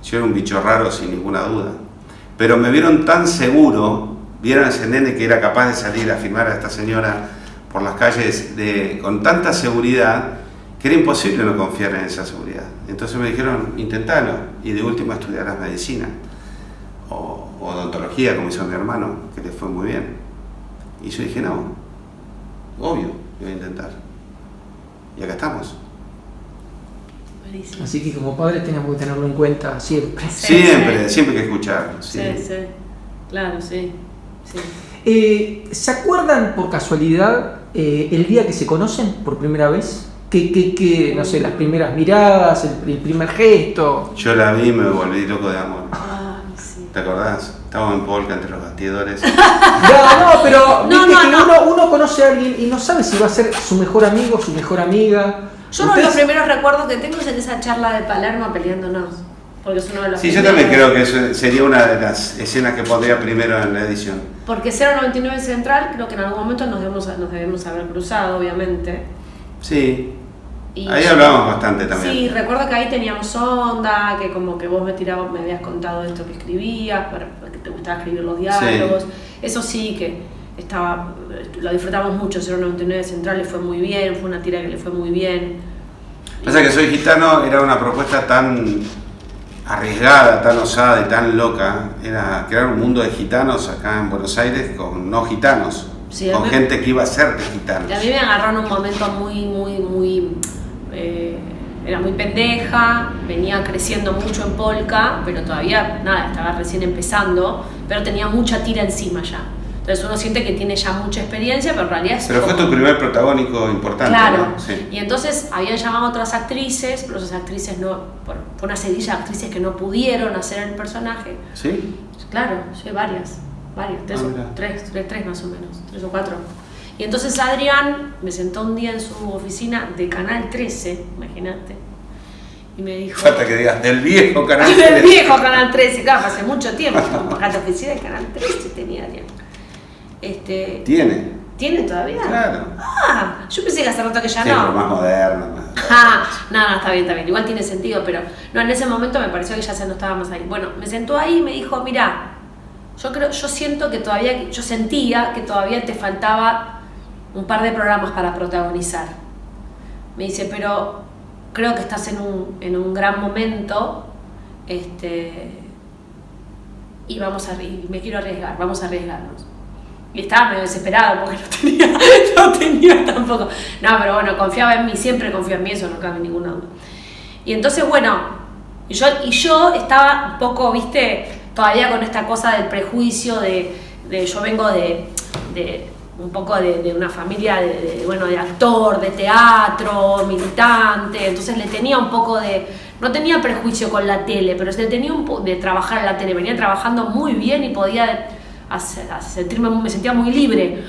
Yo era un bicho raro sin ninguna duda. Pero me vieron tan seguro, vieron a ese nene que era capaz de salir a filmar a esta señora por las calles con tanta seguridad, que era imposible no confiar en esa seguridad. Entonces me dijeron, intentalo, y de última estudiarás medicina o odontología, como hizo mi hermano, que le fue muy bien. Y yo dije, no, obvio, voy a intentar. Y acá estamos.
Buenísimo.
Así que como padres tenemos que tenerlo en cuenta siempre.
Siempre hay que escuchar. Sí.
Sí, claro, sí.
¿Se acuerdan por casualidad el día que se conocen por primera vez? Que no sé, las primeras miradas, el primer gesto.
Yo la vi y me volví loco de amor.
Sí.
¿Te acordás? Estábamos en Polka entre los bastidores.
Pero
No,
viste
no,
que uno conoce a alguien y no sabe si va a ser su mejor amigo, su mejor amiga.
Yo uno de los primeros recuerdos que tengo es en esa charla de Palermo peleándonos. Porque es uno de los
Sí, yo también creo que eso sería una de las escenas que pondría primero en la edición.
Porque 099 Central, creo que en algún momento nos debemos haber cruzado, obviamente.
Sí.
Y
ahí hablábamos bastante también.
Sí, recuerdo que ahí teníamos onda, que como que vos me habías contado esto que escribías, porque te gustaba escribir los diálogos. Sí. Eso sí, que lo disfrutamos mucho. 099 Central le fue muy bien, fue una tira que le fue muy bien.
Pasa que Soy Gitano era una propuesta tan arriesgada, tan osada y tan loca. Era crear un mundo de gitanos acá en Buenos Aires con no gitanos, sí, con gente que iba a ser de gitanos.
Y a mí me agarró en un momento muy era muy pendeja, venía creciendo mucho en Polka, pero todavía nada, estaba recién empezando, pero tenía mucha tira encima ya. Entonces uno siente que tiene ya mucha experiencia, pero en realidad es
Pero
como...
fue tu primer protagónico importante,
claro,
¿no? Sí.
Y entonces habían llamado a otras actrices, pero esas actrices fue una sedilla de actrices que no pudieron hacer el personaje.
¿Sí?
Claro, sí, varias, tres más o menos, 3 o 4. Y entonces Adrián me sentó un día en su oficina de Canal 13, imagínate, y me dijo...
Falta que digas, del viejo Canal 13.
Del viejo Canal 13, claro, hace mucho tiempo, acá la oficina de Canal 13 tenía Adrián. ¿Tiene todavía?
Claro.
Yo pensé que hace rato que ya
sí,
no.
Pero más moderno.
No, está bien. Igual tiene sentido, pero no, en ese momento me pareció que ya no estaba más ahí. Bueno, me sentó ahí y me dijo, mirá, yo siento que todavía, yo sentía que todavía te faltaba un par de programas para protagonizar. Me dice, pero creo que estás en un gran momento, y me quiero arriesgar, vamos a arriesgarnos. Y estaba medio desesperado porque no tenía tampoco. No, pero bueno, confiaba en mí, siempre confío en mí, eso no cabe ninguna duda. Y entonces, bueno, y yo estaba un poco, viste, todavía con esta cosa del prejuicio de yo vengo de un poco de una familia de actor, de teatro, militante, entonces le tenía un poco no tenía prejuicio con la tele, pero le tenía un poco de trabajar en la tele, venía trabajando muy bien y podía me sentía muy libre,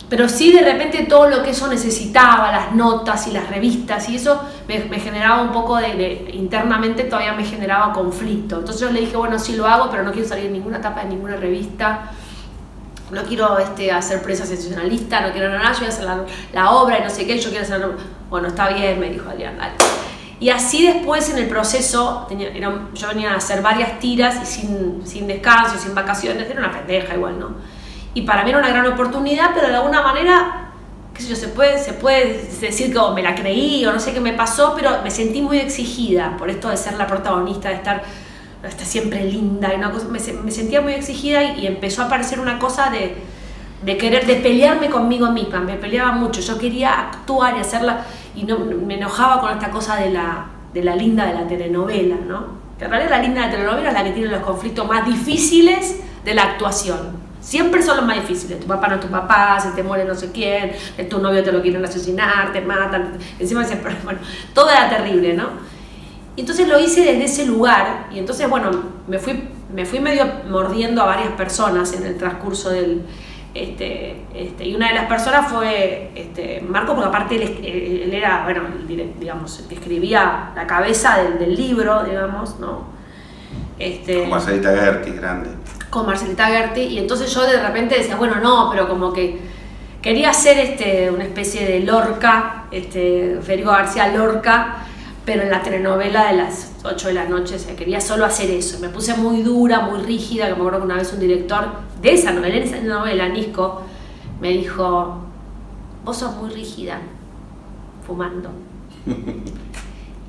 pero sí de repente todo lo que eso necesitaba, las notas y las revistas y eso me generaba un poco internamente todavía me generaba conflicto. Entonces yo le dije, bueno, sí lo hago, pero no quiero salir en ninguna tapa de ninguna revista, no quiero hacer prensa sensacionalista, no quiero nada, yo voy a hacer la obra y no sé qué, yo quiero hacer... Bueno, está bien, me dijo Adrián, dale. Y así después en el proceso, yo venía a hacer varias tiras y sin descanso, sin vacaciones, era una pendeja igual, ¿no? Y para mí era una gran oportunidad, pero de alguna manera, qué sé yo, se puede decir que me la creí o no sé qué me pasó, pero me sentí muy exigida por esto de ser la protagonista, de estar siempre linda, y una cosa, me sentía muy exigida y empezó a aparecer una cosa de pelearme conmigo misma, me peleaba mucho, yo quería actuar y hacerla, y no, me enojaba con esta cosa de la linda de la telenovela, ¿no? Que en realidad la linda de la telenovela es la que tiene los conflictos más difíciles de la actuación. Siempre son los más difíciles. Tu papá no es tu papá, se te muere no sé quién, tu novio te lo quieren asesinar, te matan, encima siempre, bueno, todo era terrible, ¿no? Y entonces lo hice desde ese lugar, y entonces, bueno, me fui medio mordiendo a varias personas en el transcurso del... y una de las personas fue Marco, porque aparte él era, bueno, digamos, el que escribía la cabeza del libro, digamos, ¿no?
Con Marcelita Gerti, grande.
Con Marcelita Gerti, y entonces yo de repente decía, bueno, no, pero como que quería hacer una especie de Lorca, Federico García Lorca, pero en la telenovela de las 8 de la noche, o sea, quería solo hacer eso. Me puse muy dura, muy rígida, que me acuerdo que una vez un director de esa novela, Nisco, me dijo, vos sos muy rígida, fumando.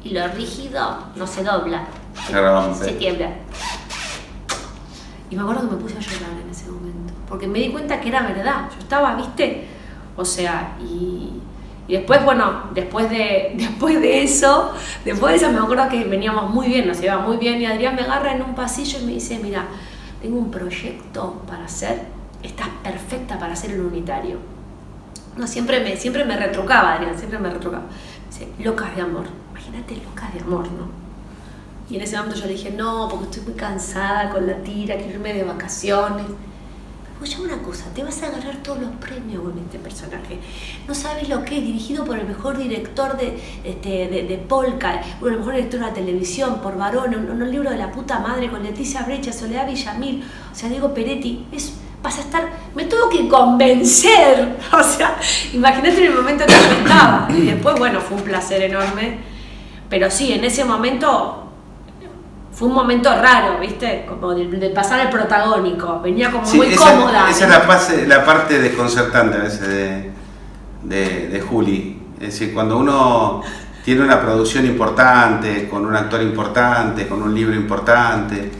Y lo rígido no se dobla, se tiembla. Y me acuerdo que me puse a llorar en ese momento, porque me di cuenta que era verdad. Yo estaba, ¿viste? O sea, y después, bueno, después de eso me acuerdo que veníamos muy bien, nos iba muy bien, y Adrián me agarra en un pasillo y me dice, mira, tengo un proyecto para hacer, estás perfecta para hacer el Unitario. No, siempre me retrucaba Adrián, siempre me retrucaba. Me dice, Locas de amor, imagínate Locas de amor, ¿no? Y en ese momento yo le dije, no, porque estoy muy cansada con la tira, quiero irme de vacaciones. Oye, una cosa, te vas a ganar todos los premios con este personaje. No sabes lo que es, dirigido por el mejor director de Polka, el mejor director de la televisión, por Varón, un libro de la puta madre con Leticia Brecha, Soledad Villamil, o sea, Diego Peretti. Vas a estar, me tuvo que convencer. O sea, imagínate en el momento que yo estaba. Y después, bueno, fue un placer enorme. Pero sí, en ese momento... Fue un momento raro, ¿viste? Como de pasar al protagónico. Venía como muy cómoda.
Esa es la parte desconcertante a veces de Juli. Es decir, cuando uno tiene una producción importante, con un actor importante, con un libro importante,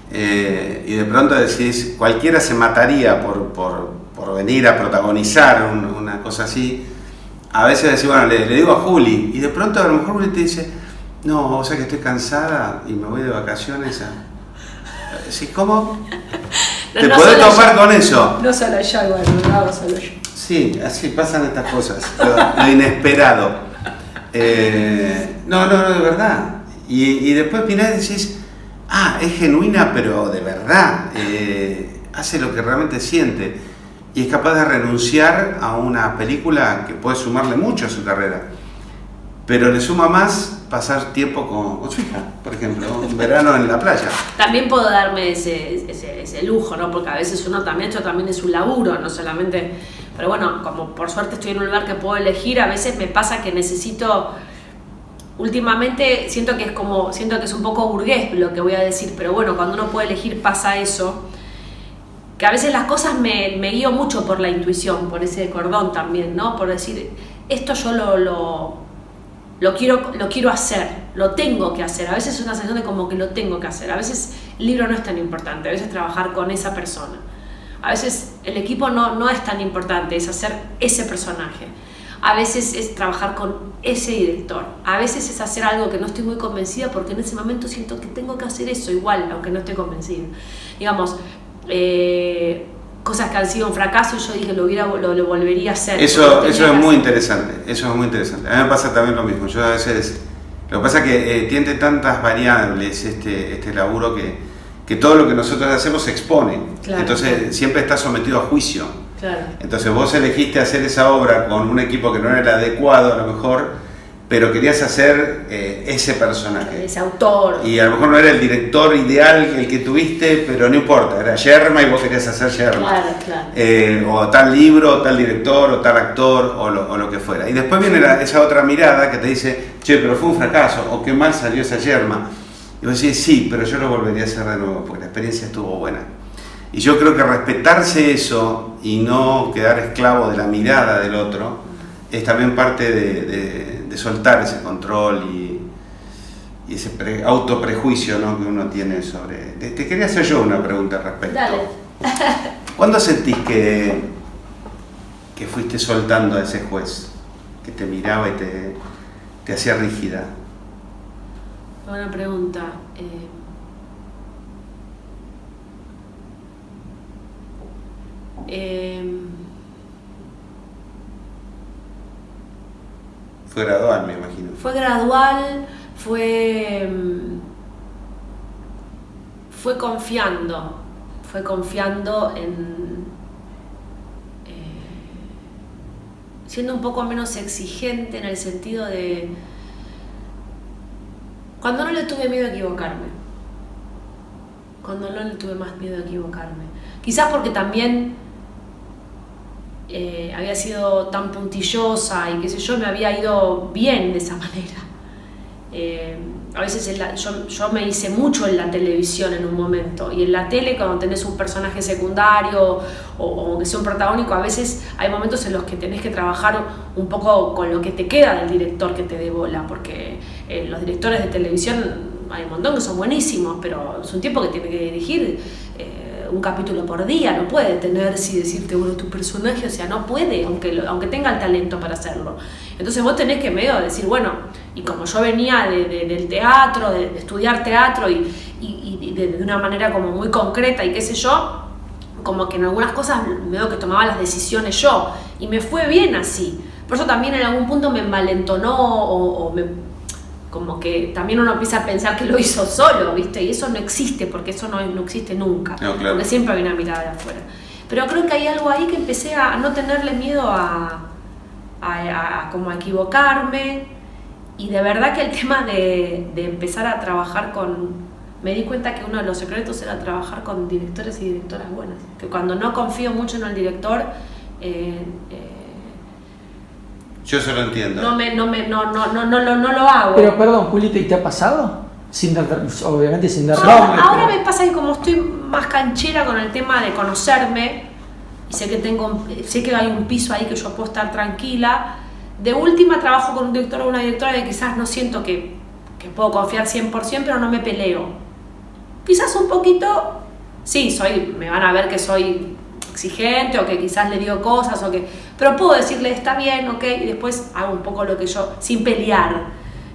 y de pronto decís, cualquiera se mataría por venir a protagonizar una cosa así. A veces decís, bueno, le digo a Juli, y de pronto a lo mejor Juli te dice... No, o sea que estoy cansada y me voy de vacaciones ¿Sí? ¿Cómo? ¿Te podés topar con eso?
No solo yo, igual, no lo hago solo yo.
Sí, así pasan estas cosas, lo inesperado. No, de verdad. Y después mirás y decís, es genuina, pero de verdad. Hace lo que realmente siente. Y es capaz de renunciar a una película que puede sumarle mucho a su carrera. Pero le suma más pasar tiempo con su hija, por ejemplo, un verano en la playa.
También puedo darme ese lujo, ¿no? Porque a veces esto también es un laburo, no solamente... Pero bueno, como por suerte estoy en un lugar que puedo elegir, a veces me pasa que necesito... Últimamente siento que es un poco burgués lo que voy a decir, pero bueno, cuando uno puede elegir pasa eso. a veces las cosas me guío mucho por la intuición, por ese cordón también, ¿no? Por decir, esto yo lo quiero hacer, lo tengo que hacer. A veces es una sensación de como que lo tengo que hacer. A veces el libro no es tan importante, a veces trabajar con esa persona. A veces el equipo no es tan importante, es hacer ese personaje. A veces es trabajar con ese director. A veces es hacer algo que no estoy muy convencida porque en ese momento siento que tengo que hacer eso igual, aunque no esté convencida. Digamos, cosas que han sido un fracaso y yo dije lo volvería a hacer.
Eso es muy interesante, eso es muy interesante. A mí me pasa también lo mismo. Yo a veces, lo que pasa es que tiene tantas variables este laburo que todo lo que nosotros hacemos se expone.
Claro.
Entonces siempre está sometido a juicio.
Claro.
Entonces vos elegiste hacer esa obra con un equipo que no era el adecuado a lo mejor, pero querías hacer ese personaje.
Ese autor.
Y a lo mejor no era el director ideal el que tuviste, pero no importa, era Yerma y vos querías hacer Yerma.
Claro, claro.
O tal libro, o tal director, o tal actor, o lo que fuera. Y después viene esa otra mirada que te dice, che, pero fue un fracaso, o qué mal salió esa Yerma. Y vos decís, sí, pero yo lo volvería a hacer de nuevo, porque la experiencia estuvo buena. Y yo creo que respetarse eso y no quedar esclavo de la mirada del otro es también parte de soltar ese control y ese autoprejuicio, ¿no?, que uno tiene sobre... Te quería hacer yo una pregunta al respecto.
Dale.
¿Cuándo sentís que fuiste soltando a ese juez que te miraba y te hacía rígida?
Buena pregunta.
Fue gradual, me imagino.
Fue gradual, fue confiando en siendo un poco menos exigente en el sentido de cuando no le tuve miedo a equivocarme, cuando no le tuve más miedo a equivocarme, quizás porque también había sido tan puntillosa y qué sé yo, me había ido bien de esa manera. A veces yo me hice mucho en la televisión en un momento, y en la tele cuando tenés un personaje secundario o que sea un protagónico, a veces hay momentos en los que tenés que trabajar un poco con lo que te queda del director que te dé bola, porque los directores de televisión hay un montón que son buenísimos, pero es un tipo que tiene que dirigir un capítulo por día, no puede detenerse y decirte, bueno, tu personaje, o sea, no puede, aunque tenga el talento para hacerlo. Entonces vos tenés que medio decir, bueno, y como yo venía del teatro, de estudiar teatro y de una manera como muy concreta y qué sé yo, como que en algunas cosas medio que tomaba las decisiones yo, y me fue bien así. Por eso también en algún punto me envalentonó como que también uno empieza a pensar que lo hizo solo, ¿viste? Y eso no existe, porque eso no existe nunca,
no, claro.
Porque siempre hay una mirada de afuera. Pero creo que hay algo ahí que empecé a no tenerle miedo a como a equivocarme, y de verdad que el tema de empezar a trabajar me di cuenta que uno de los secretos era trabajar con directores y directoras buenas, que cuando no confío mucho en el director,
yo eso lo entiendo.
No lo hago.
Pero perdón, Julita, ¿y te ha pasado? Obviamente sin dar nombre.
Ahora me pasa que como estoy más canchera con el tema de conocerme, y sé que hay un piso ahí que yo puedo estar tranquila, de última trabajo con un director o una directora que quizás no siento que puedo confiar 100%, pero no me peleo. Quizás un poquito, sí, me van a ver que soy exigente o que quizás le digo cosas pero puedo decirle está bien, ok, y después hago un poco lo que yo, sin pelear,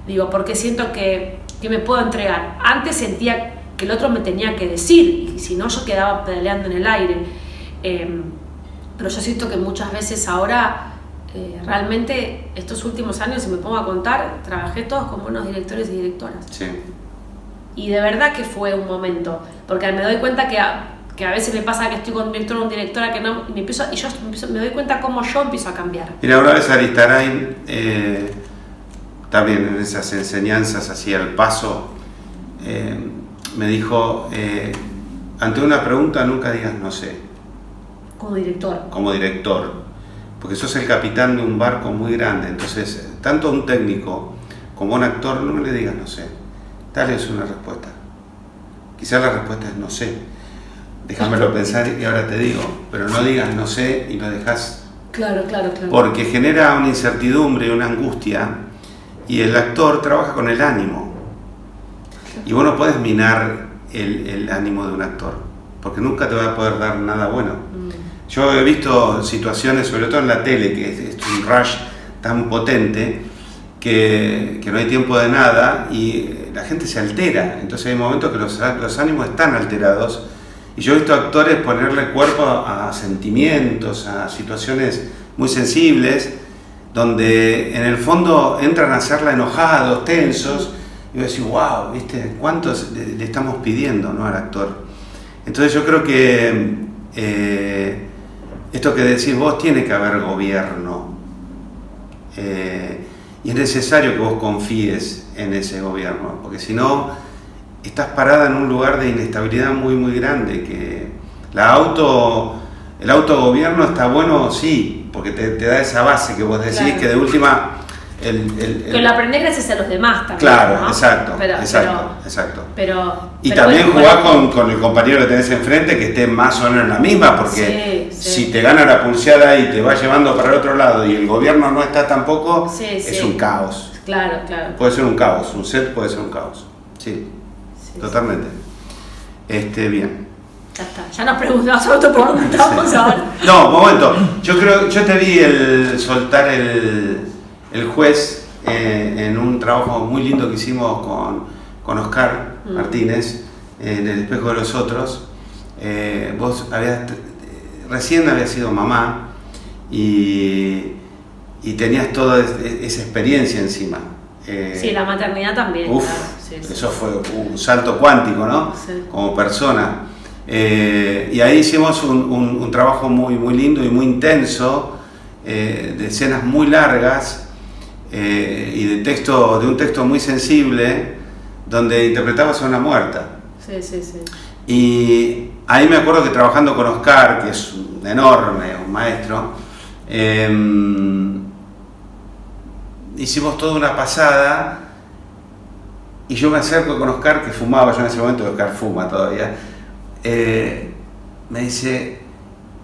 digo, porque siento que me puedo entregar. Antes sentía que el otro me tenía que decir, y si no yo quedaba peleando en el aire, pero yo siento que muchas veces ahora realmente estos últimos años, si me pongo a contar, trabajé todos con buenos directores y directoras.
Sí.
Y de verdad que fue un momento, porque me doy cuenta que a veces me pasa que estoy con un director o una directora que no, y me doy cuenta cómo yo empiezo a cambiar.
Mira, una vez Aristarain, también en esas enseñanzas así al paso, me dijo, ante una pregunta nunca digas no sé.
Como director.
Como director, porque sos el capitán de un barco muy grande, entonces tanto a un técnico como a un actor no le digas no sé, dale una respuesta. Quizás la respuesta es no sé. déjamelo pensar y ahora te digo, pero no digas no sé y lo dejas.
Claro.
Porque genera una incertidumbre, una angustia, y el actor trabaja con el ánimo. Y vos no podés minar el ánimo de un actor, porque nunca te va a poder dar nada bueno. Yo he visto situaciones, sobre todo en la tele, que es un rush tan potente que no hay tiempo de nada y la gente se altera. Entonces hay momentos que los ánimos están alterados. Y yo he visto actores ponerle cuerpo a sentimientos, a situaciones muy sensibles, donde en el fondo entran a hacerla enojados, tensos, y vos decís, wow, ¿viste? ¿Cuántos le estamos pidiendo, ¿no?, al actor? Entonces yo creo que esto que decís vos, tiene que haber gobierno, y es necesario que vos confíes en ese gobierno, porque si no, estás parada en un lugar de inestabilidad muy, muy grande, que el autogobierno está bueno, sí, porque te da esa base que vos decís, claro, que de última...
Que lo aprendés gracias a los demás también.
Claro, ¿no? Exacto. Y también jugás con el compañero que tenés enfrente, que esté más o menos en la misma, porque si te gana la pulseada y te va llevando para el otro lado y el gobierno no está tampoco, es un caos.
Claro.
Puede ser un caos, un set puede ser un caos. Sí. Totalmente. Bien.
Ya está. Ya nos autopreguntamos ahora.
No, momento. Yo te vi soltar el juez en un trabajo muy lindo que hicimos con Oscar Martínez en El espejo de los otros. Vos recién habías sido mamá y tenías toda esa experiencia encima.
Sí, la maternidad también.
Uf, claro. Eso fue un salto cuántico, ¿no? Sí. Como persona. Y ahí hicimos un trabajo muy, muy lindo y muy intenso, de escenas muy largas y de un texto muy sensible, donde interpretabas a una muerta.
Sí.
Y ahí me acuerdo que trabajando con Oscar, que es un maestro, hicimos toda una pasada. Y yo me acerco con Oscar, que fumaba, yo en ese momento Oscar fuma todavía, me dice,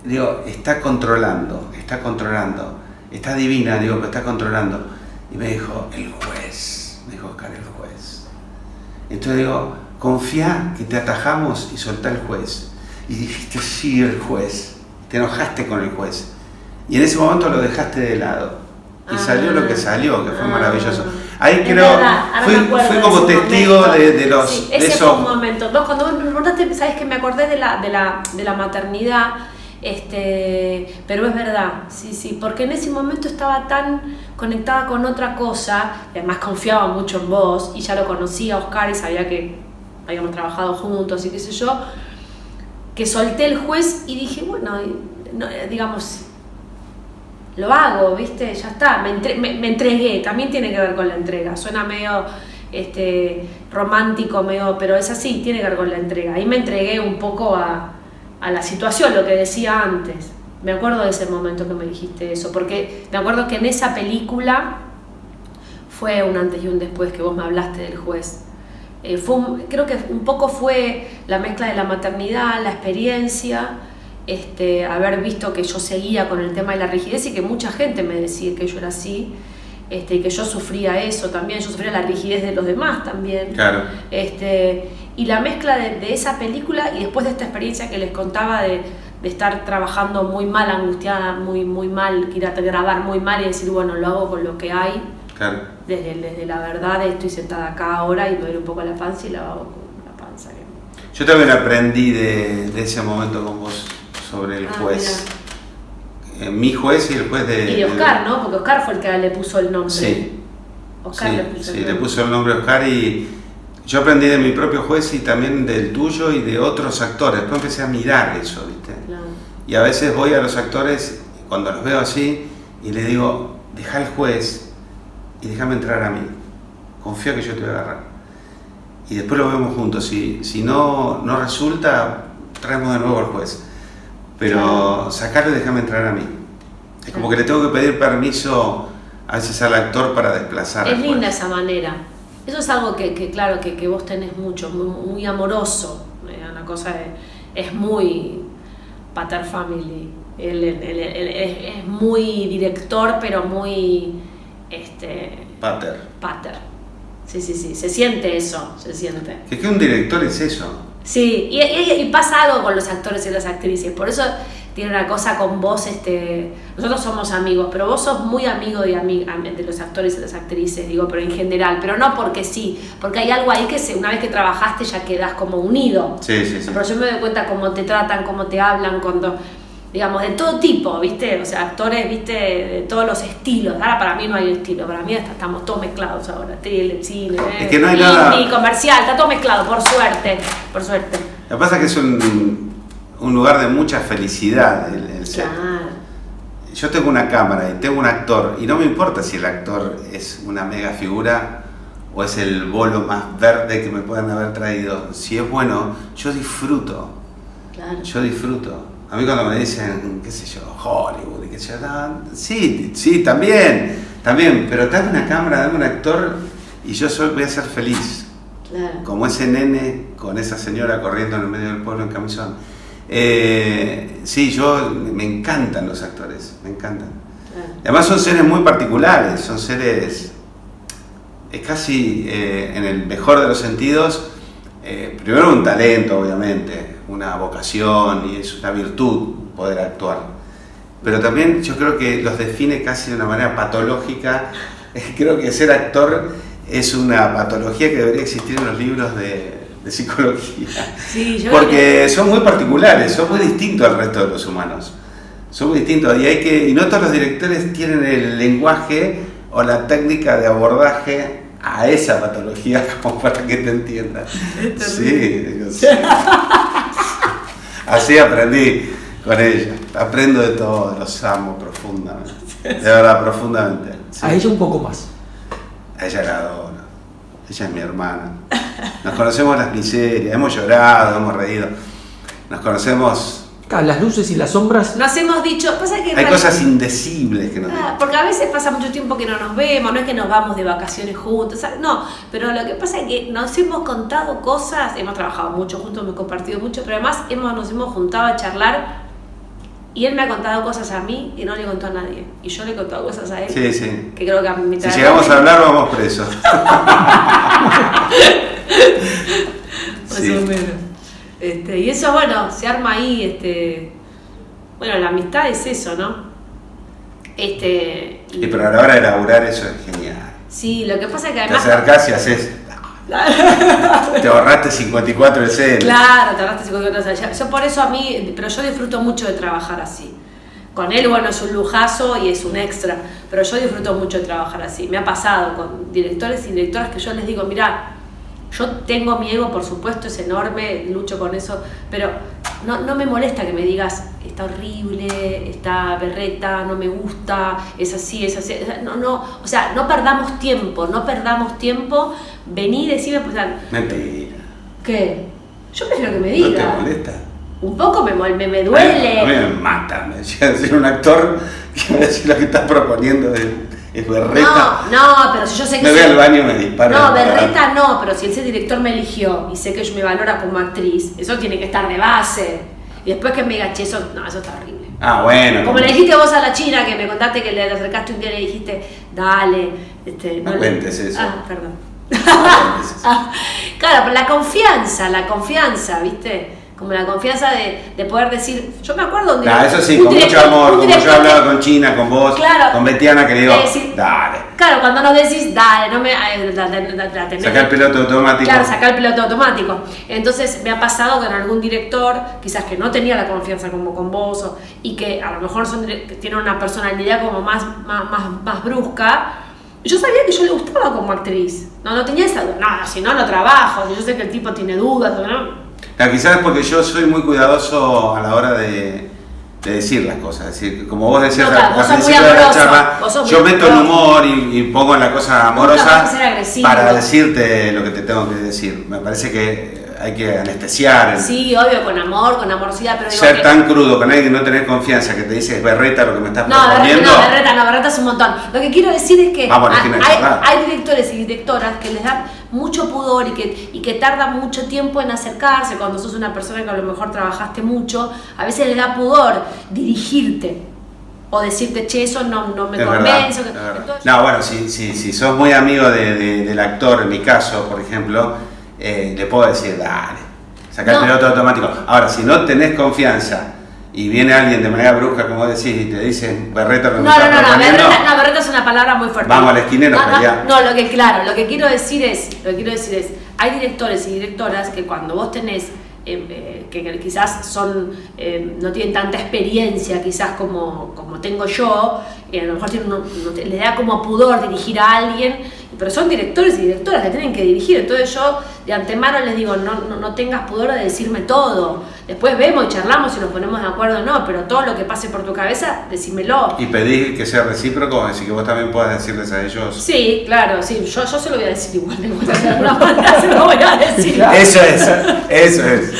digo, está controlando, está divina, digo, pero está controlando. Y me dijo, el juez, me dijo Oscar, el juez. Entonces digo, confía que te atajamos y soltá el juez. Y dijiste, sí, el juez, te enojaste con el juez. Y en ese momento lo dejaste de lado. Y salió lo que salió, que fue maravilloso. Ahí creo, fui como testigo de los...
Sí, ese fue un momento. No, cuando me preguntaste, sabes que me acordé de la maternidad, pero es verdad, sí, porque en ese momento estaba tan conectada con otra cosa, y además confiaba mucho en vos, y ya lo conocía a Oscar y sabía que habíamos trabajado juntos y qué sé yo, que solté el juez y dije, bueno, digamos... Lo hago, ¿viste? Ya está, me entregué, también tiene que ver con la entrega, suena medio romántico, pero es así, tiene que ver con la entrega. Ahí me entregué un poco a la situación, lo que decía antes. Me acuerdo de ese momento que me dijiste eso, porque me acuerdo que en esa película fue un antes y un después que vos me hablaste del juez. Creo que un poco fue la mezcla de la maternidad, la experiencia, haber visto que yo seguía con el tema de la rigidez y que mucha gente me decía que yo era así, y que yo sufría eso también, yo sufría la rigidez de los demás también.
Claro.
Y la mezcla de esa película y después de esta experiencia que les contaba de estar trabajando muy mal, angustiada, muy, muy mal, ir a grabar muy mal y decir, bueno, lo hago con lo que hay.
Claro.
Desde la verdad, estoy sentada acá ahora y me duele un poco la panza y la hago con la panza.
Yo también aprendí de ese momento con vos sobre el juez. Mi juez y el juez de...
Y de Oscar, ¿no? Porque Oscar fue el que le puso el nombre.
Sí.
Oscar
le puso el nombre a Oscar y yo aprendí de mi propio juez y también del tuyo y de otros actores. Después empecé a mirar eso, ¿viste? Claro. Y a veces voy a los actores, cuando los veo así, y les digo, deja el juez y déjame entrar a mí. Confía que yo te voy a agarrar. Y después lo vemos juntos. Si no resulta, traemos de nuevo al juez. Pero sacarlo y déjame entrar a mí. Es como que le tengo que pedir permiso a veces al actor para desplazar.
Es linda esa manera. Eso es algo que claro, que vos tenés mucho, muy, muy amoroso. Una cosa es muy pater family. Él es muy director, pero muy pater. Sí, se siente eso, se siente.
Es que un director es eso.
Sí, y pasa algo con los actores y las actrices, por eso tiene una cosa con vos, nosotros somos amigos, pero vos sos muy amigo de los actores y las actrices, digo, pero en general, pero no porque sí, porque hay algo ahí que una vez que trabajaste ya quedás como unido.
Sí.
Pero yo me doy cuenta cómo te tratan, cómo te hablan, cuando, digamos, de todo tipo, ¿viste? O sea, actores, ¿viste? De todos los estilos. Ahora para mí no hay estilo, para mí estamos todos mezclados ahora, tele, cine,
es que no hay nada
comercial, está todo mezclado, por suerte.
Lo que pasa es que es un lugar de mucha felicidad el set.
Claro.
Yo tengo una cámara y tengo un actor, y no me importa si el actor es una mega figura o es el bolo más verde que me puedan haber traído. Si es bueno, yo disfruto.
Claro.
Yo disfruto. A mí cuando me dicen, qué sé yo, Hollywood, qué sé yo, sí, también, pero dame una cámara, dame un actor y yo voy a ser feliz.
Claro.
Como ese nene con esa señora corriendo en el medio del pueblo en camisón. Sí, me encantan los actores, me encantan.
Claro.
Además son seres muy particulares, son seres, es casi, en el mejor de los sentidos, primero un talento obviamente, una vocación y es una virtud poder actuar. Pero también yo creo que los define casi de una manera patológica. Creo que ser actor es una patología que debería existir en los libros de psicología.
Sí,
porque son muy particulares, son muy distintos al resto de los humanos. Son muy distintos y no todos los directores tienen el lenguaje o la técnica de abordaje a esa patología como para que te entiendas. Sí. Así aprendí con ella. Aprendo de todo, los amo profundamente. De verdad, profundamente. Sí.
A ella un poco más.
A ella la adoro. Ella es mi hermana. Nos conocemos las miserias, hemos llorado, hemos reído. Nos conocemos.
Las luces y las sombras.
Nos hemos dicho, pasa que
hay cosas indecibles que nos
porque a veces pasa mucho tiempo que no nos vemos, no es que nos vamos de vacaciones juntos, no, pero lo que pasa es que nos hemos contado cosas, hemos trabajado mucho juntos, hemos compartido mucho, pero además nos hemos juntado a charlar y él me ha contado cosas a mí y no le contó a nadie, y yo le he contado cosas a él.
Sí.
Que creo que a mí
si llegamos a hablar vamos presos.
Más o menos. Y eso, bueno, se arma ahí, bueno, la amistad es eso, ¿no?
Pero a la hora de elaborar eso es genial.
Sí, lo que pasa es que además...
Te acercás y haces... Te ahorraste 54 escenas.
Claro, te ahorraste 54 escenas. Yo por eso pero yo disfruto mucho de trabajar así. Con él, bueno, es un lujazo y es un extra, pero yo disfruto mucho de trabajar así. Me ha pasado con directores y directoras que yo les digo, mirá, yo tengo mi ego, por supuesto, es enorme, lucho con eso, pero no me molesta que me digas, está horrible, está berreta, no me gusta, es así. No, o sea, no perdamos tiempo, vení y decime, pues...
Mentira.
¿Qué? Yo prefiero que me diga.
¿No te molesta?
Un poco me duele.
A mí me mata, me decía decir un actor que me decía lo que estás proponiendo es berreta.
No, pero si yo sé que...
Me voy al baño y me disparo.
No, berreta no, pero si ese director me eligió y sé que me valora como actriz, eso tiene que estar de base. Y después que me diga, che, eso está horrible.
Ah, bueno.
Como le dijiste vos a la china, que me contaste que le acercaste un día y le dijiste, dale.
No cuentes eso.
Perdón.
No cuentes eso.
Claro, pero la confianza, ¿viste? Como la confianza de poder decir, yo me acuerdo de...
Eso sí, con mucho amor, como yo hablaba con China, con vos, claro, con Betiana, que le digo, dale.
Claro, cuando nos decís, dale, no me...
Sacar el piloto automático.
Claro, sacar el piloto automático. Entonces me ha pasado con algún director, quizás que no tenía la confianza como con vos, y que a lo mejor tiene una personalidad como más brusca. Yo sabía que yo le gustaba como actriz. No tenía esa duda. No, si no trabajo, yo sé que el tipo tiene dudas, ¿no?
Quizás es porque yo soy muy cuidadoso a la hora de decir las cosas. Es decir, como vos decías al principio de la charla, yo meto el humor y pongo en la cosa amorosa para decirte lo que te tengo que decir. Me parece que hay que anestesiar.
Sí, obvio, con amor, con amorosidad, pero digo
ser tan crudo con alguien que no tenés confianza, que te dice es berreta lo que me estás proponiendo.
Berreta es un montón. Lo que quiero decir es que
hay
directores y directoras que les dan mucho pudor y que tardan mucho tiempo en acercarse. Cuando sos una persona que a lo mejor trabajaste mucho, a veces les da pudor dirigirte o decirte, che, eso no me convence.
No, bueno, si sos muy amigo del actor, en mi caso, por ejemplo, le puedo decir, dale, saca el piloto automático. Ahora, si no tenés confianza y viene alguien de manera brusca, como decís, y te dice, Berreta,
Berreta es una palabra muy fuerte.
Vamos al esquinero,
lo que quiero decir es, hay directores y directoras que cuando vos tenés, que quizás son, no tienen tanta experiencia quizás como tengo yo, a lo mejor les da como pudor dirigir a alguien, pero son directores y directoras que tienen que dirigir. Entonces yo de antemano les digo, no tengas pudor de decirme todo. Después vemos y charlamos y nos ponemos de acuerdo o no, pero todo lo que pase por tu cabeza, decímelo.
Y pedir que sea recíproco, así que vos también puedas decirles a ellos.
Sí, claro, sí, yo se lo voy a decir igual, de alguna manera se lo voy a decir.
Eso es.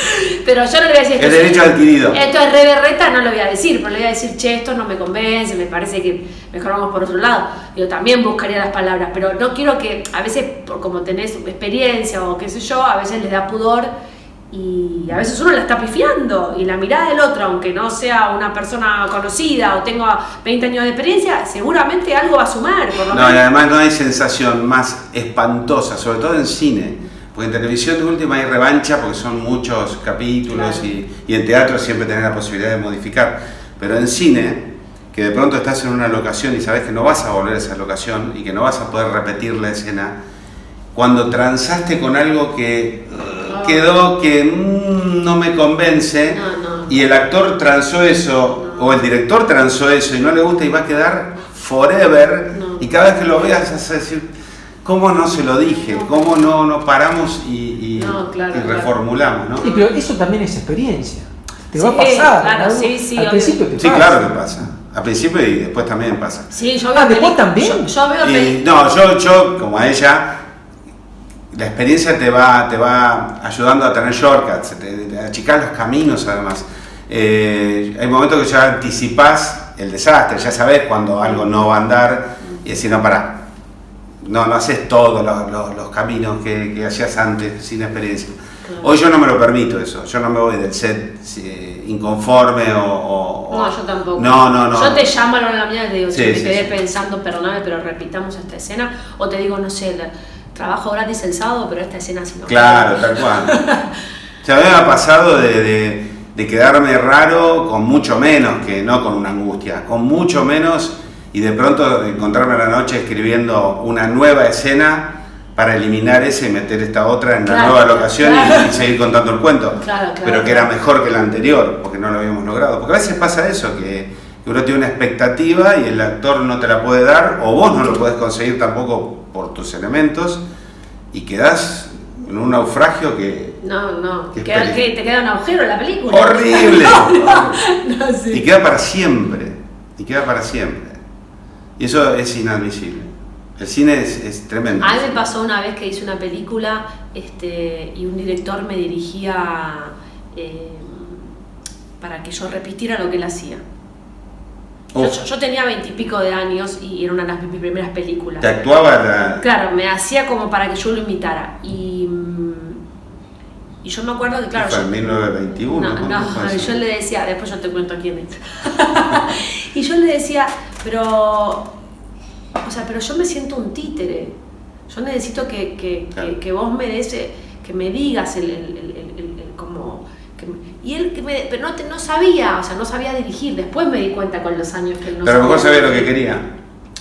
Pero yo no le voy a decir
el derecho adquirido.
Esto es re berreta, no lo voy a decir, pero le voy a decir, che, esto no me convence, me parece que mejor vamos por otro lado. Yo también buscaría las palabras, pero no quiero que, a veces, como tenés experiencia o qué sé yo, a veces les da pudor y a veces uno la está pifiando y la mirada del otro, aunque no sea una persona conocida o tenga 20 años de experiencia, seguramente algo va a sumar, por lo menos.
Y además no hay sensación más espantosa, sobre todo en cine. Porque en televisión de última hay revancha porque son muchos capítulos, claro. y en teatro siempre tenés la posibilidad de modificar. Pero en cine, que de pronto estás en una locación y sabes que no vas a volver a esa locación y que no vas a poder repetir la escena, cuando transaste con algo que quedó que no me convence, y el actor transó eso, o el director transó eso y no le gusta y va a quedar forever, y cada vez que lo veas vas a decir, ¿cómo no se lo dije? ¿Cómo no paramos y reformulamos? ¿No?
Sí, pero eso también es experiencia. Te va a pasar.
Claro,
¿no? Al principio te pasa.
Sí, claro que pasa. Al principio y después también pasa.
Sí, yo veo
¿después también?
Yo veo
yo como a ella, la experiencia te va ayudando a tener shortcuts, te achicar los caminos además. Hay momentos que ya anticipás el desastre, ya sabés cuando algo no va a andar y decís, no, pará. No haces todos los caminos que hacías antes sin experiencia. Claro. Hoy yo no me lo permito eso, yo no me voy del set inconforme o...
No, yo tampoco.
No.
Yo te llamo a la hora de la mañana y te digo, me quedé pensando, perdóname, pero repitamos esta escena, o te digo, no sé, trabajo gratis el sábado, pero esta escena sí no.
Claro, tal cual. O sea, a mí me ha pasado de quedarme raro con mucho menos, que no con una angustia, con mucho menos, y de pronto encontrarme a la noche escribiendo una nueva escena para eliminar esa y meter esta otra en la nueva locación y seguir contando el cuento. Pero que era mejor que la anterior, porque no lo habíamos logrado. Porque a veces pasa eso, que uno tiene una expectativa y el actor no te la puede dar, o vos no lo podés conseguir tampoco por tus elementos, y quedás en un naufragio que...
que te queda un agujero en la película.
¡Horrible!
Sí.
Y queda para siempre. Y eso es inadmisible. El cine es tremendo.
A mí me pasó una vez que hice una película y un director me dirigía para que yo repitiera lo que él hacía. Yo tenía 20 y pico de años y era una de mis primeras películas.
¿Te actuaba?
Claro, me hacía como para que yo lo imitara. Y yo me acuerdo que, claro...
¿Fue en 1921?
Yo le decía, después yo te cuento quién es. Y yo le decía, pero yo me siento un títere. Yo necesito que vos me des, que me digas como... Y él pero no sabía, no sabía dirigir. Después me di cuenta con los años que él no sabía.
Pero a lo mejor sabía lo que quería.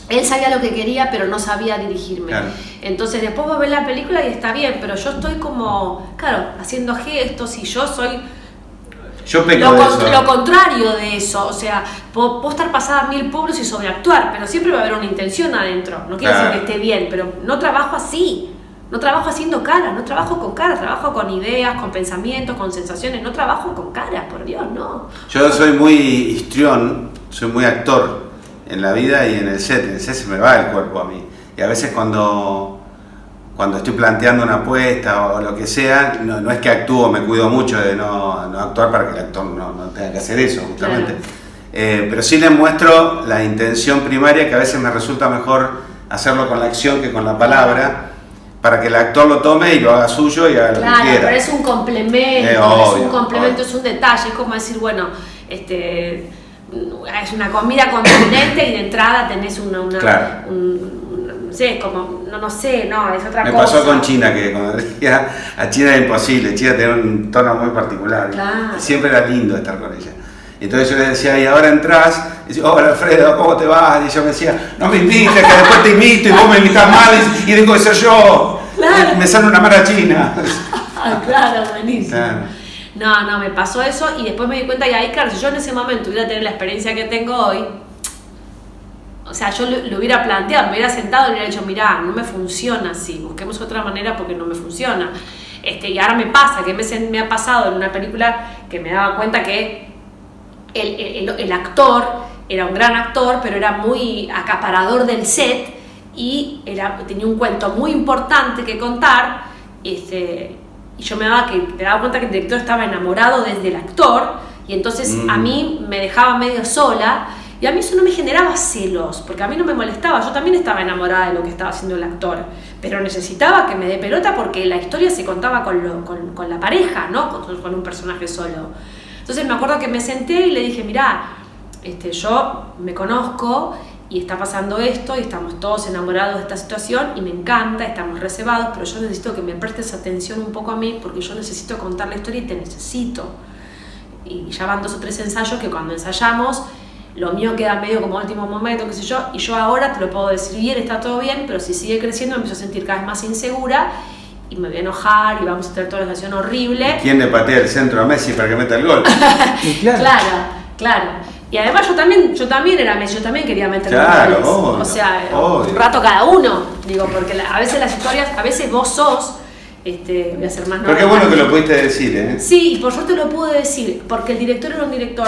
Él sabía lo que quería, pero no sabía dirigirme. Claro. Entonces después vos ves la película y está bien, pero yo estoy como, haciendo gestos y yo soy...
Yo peco de eso.
Lo contrario de eso, o sea, puedo estar pasada 1000 pueblos y sobreactuar, pero siempre va a haber una intención adentro. No quiere decir que esté bien, pero no trabajo así. No trabajo haciendo caras, no trabajo con caras, trabajo con ideas, con pensamientos, con sensaciones, no trabajo con caras, por Dios, no.
Yo soy muy histrión, soy muy actor en la vida y en el set se me va el cuerpo a mí. Y a veces cuando estoy planteando una apuesta o lo que sea, no es que actúo, me cuido mucho de no actuar para que el actor no tenga que hacer eso, justamente. pero sí les muestro la intención primaria, que a veces me resulta mejor hacerlo con la acción que con la palabra, para que el actor lo tome y lo haga suyo y haga lo que quiera.
Claro, pero es un complemento,
obvio.
Es un detalle, es como decir, bueno, es una comida contundente y de entrada tenés
Claro.
no sé, como, no sé, no, es otra cosa.
Me pasó con China, que cuando decía a China era imposible, China tenía un tono muy particular,
Claro.
y siempre era lindo estar con ella. Entonces yo le decía, y ahora entras, y decía, hola Alfredo, ¿cómo te vas? Y ella me decía, no me imites, que después te imito y vos me imitas mal y dejo de ser yo.
Claro.
Y me sale una mala china.
Claro, buenísimo.
Claro.
No, me pasó eso y después me di cuenta que ahí, claro, si yo en ese momento hubiera tenido la experiencia que tengo hoy, o sea, yo lo hubiera planteado, me hubiera sentado y hubiera dicho, mirá, no me funciona así, busquemos otra manera porque no me funciona. Y ahora me pasa, que me ha pasado en una película que me daba cuenta que el actor era un gran actor, pero era muy acaparador del set y tenía un cuento muy importante que contar, y yo me daba cuenta que el director estaba enamorado desde el actor, y entonces a mí me dejaba medio sola, y a mí eso no me generaba celos, porque a mí no me molestaba, yo también estaba enamorada de lo que estaba haciendo el actor, pero necesitaba que me dé pelota porque la historia se contaba con la pareja, no con un personaje solo. Entonces me acuerdo que me senté y le dije, mirá, yo me conozco y está pasando esto y estamos todos enamorados de esta situación y me encanta, estamos reservados, pero yo necesito que me prestes atención un poco a mí porque yo necesito contar la historia y te necesito. Y ya van 2 o 3 ensayos que cuando ensayamos, lo mío queda medio como último momento, qué sé yo, y yo ahora te lo puedo decir bien, está todo bien, pero si sigue creciendo me empiezo a sentir cada vez más insegura y me voy a enojar y vamos a tener toda una situación horrible.
¿Quién le patea el centro a Messi para que meta el gol?
Claro. Y además yo también era Messi, yo también quería meter
Claro,
goles.
obvio,
o sea,
obvio.
Un rato cada uno, digo, porque a veces las historias, a veces vos sos, voy a ser más
Pero qué bueno que lo pudiste decir, ¿eh?
Sí, y por suerte lo pude decir, porque el director era un director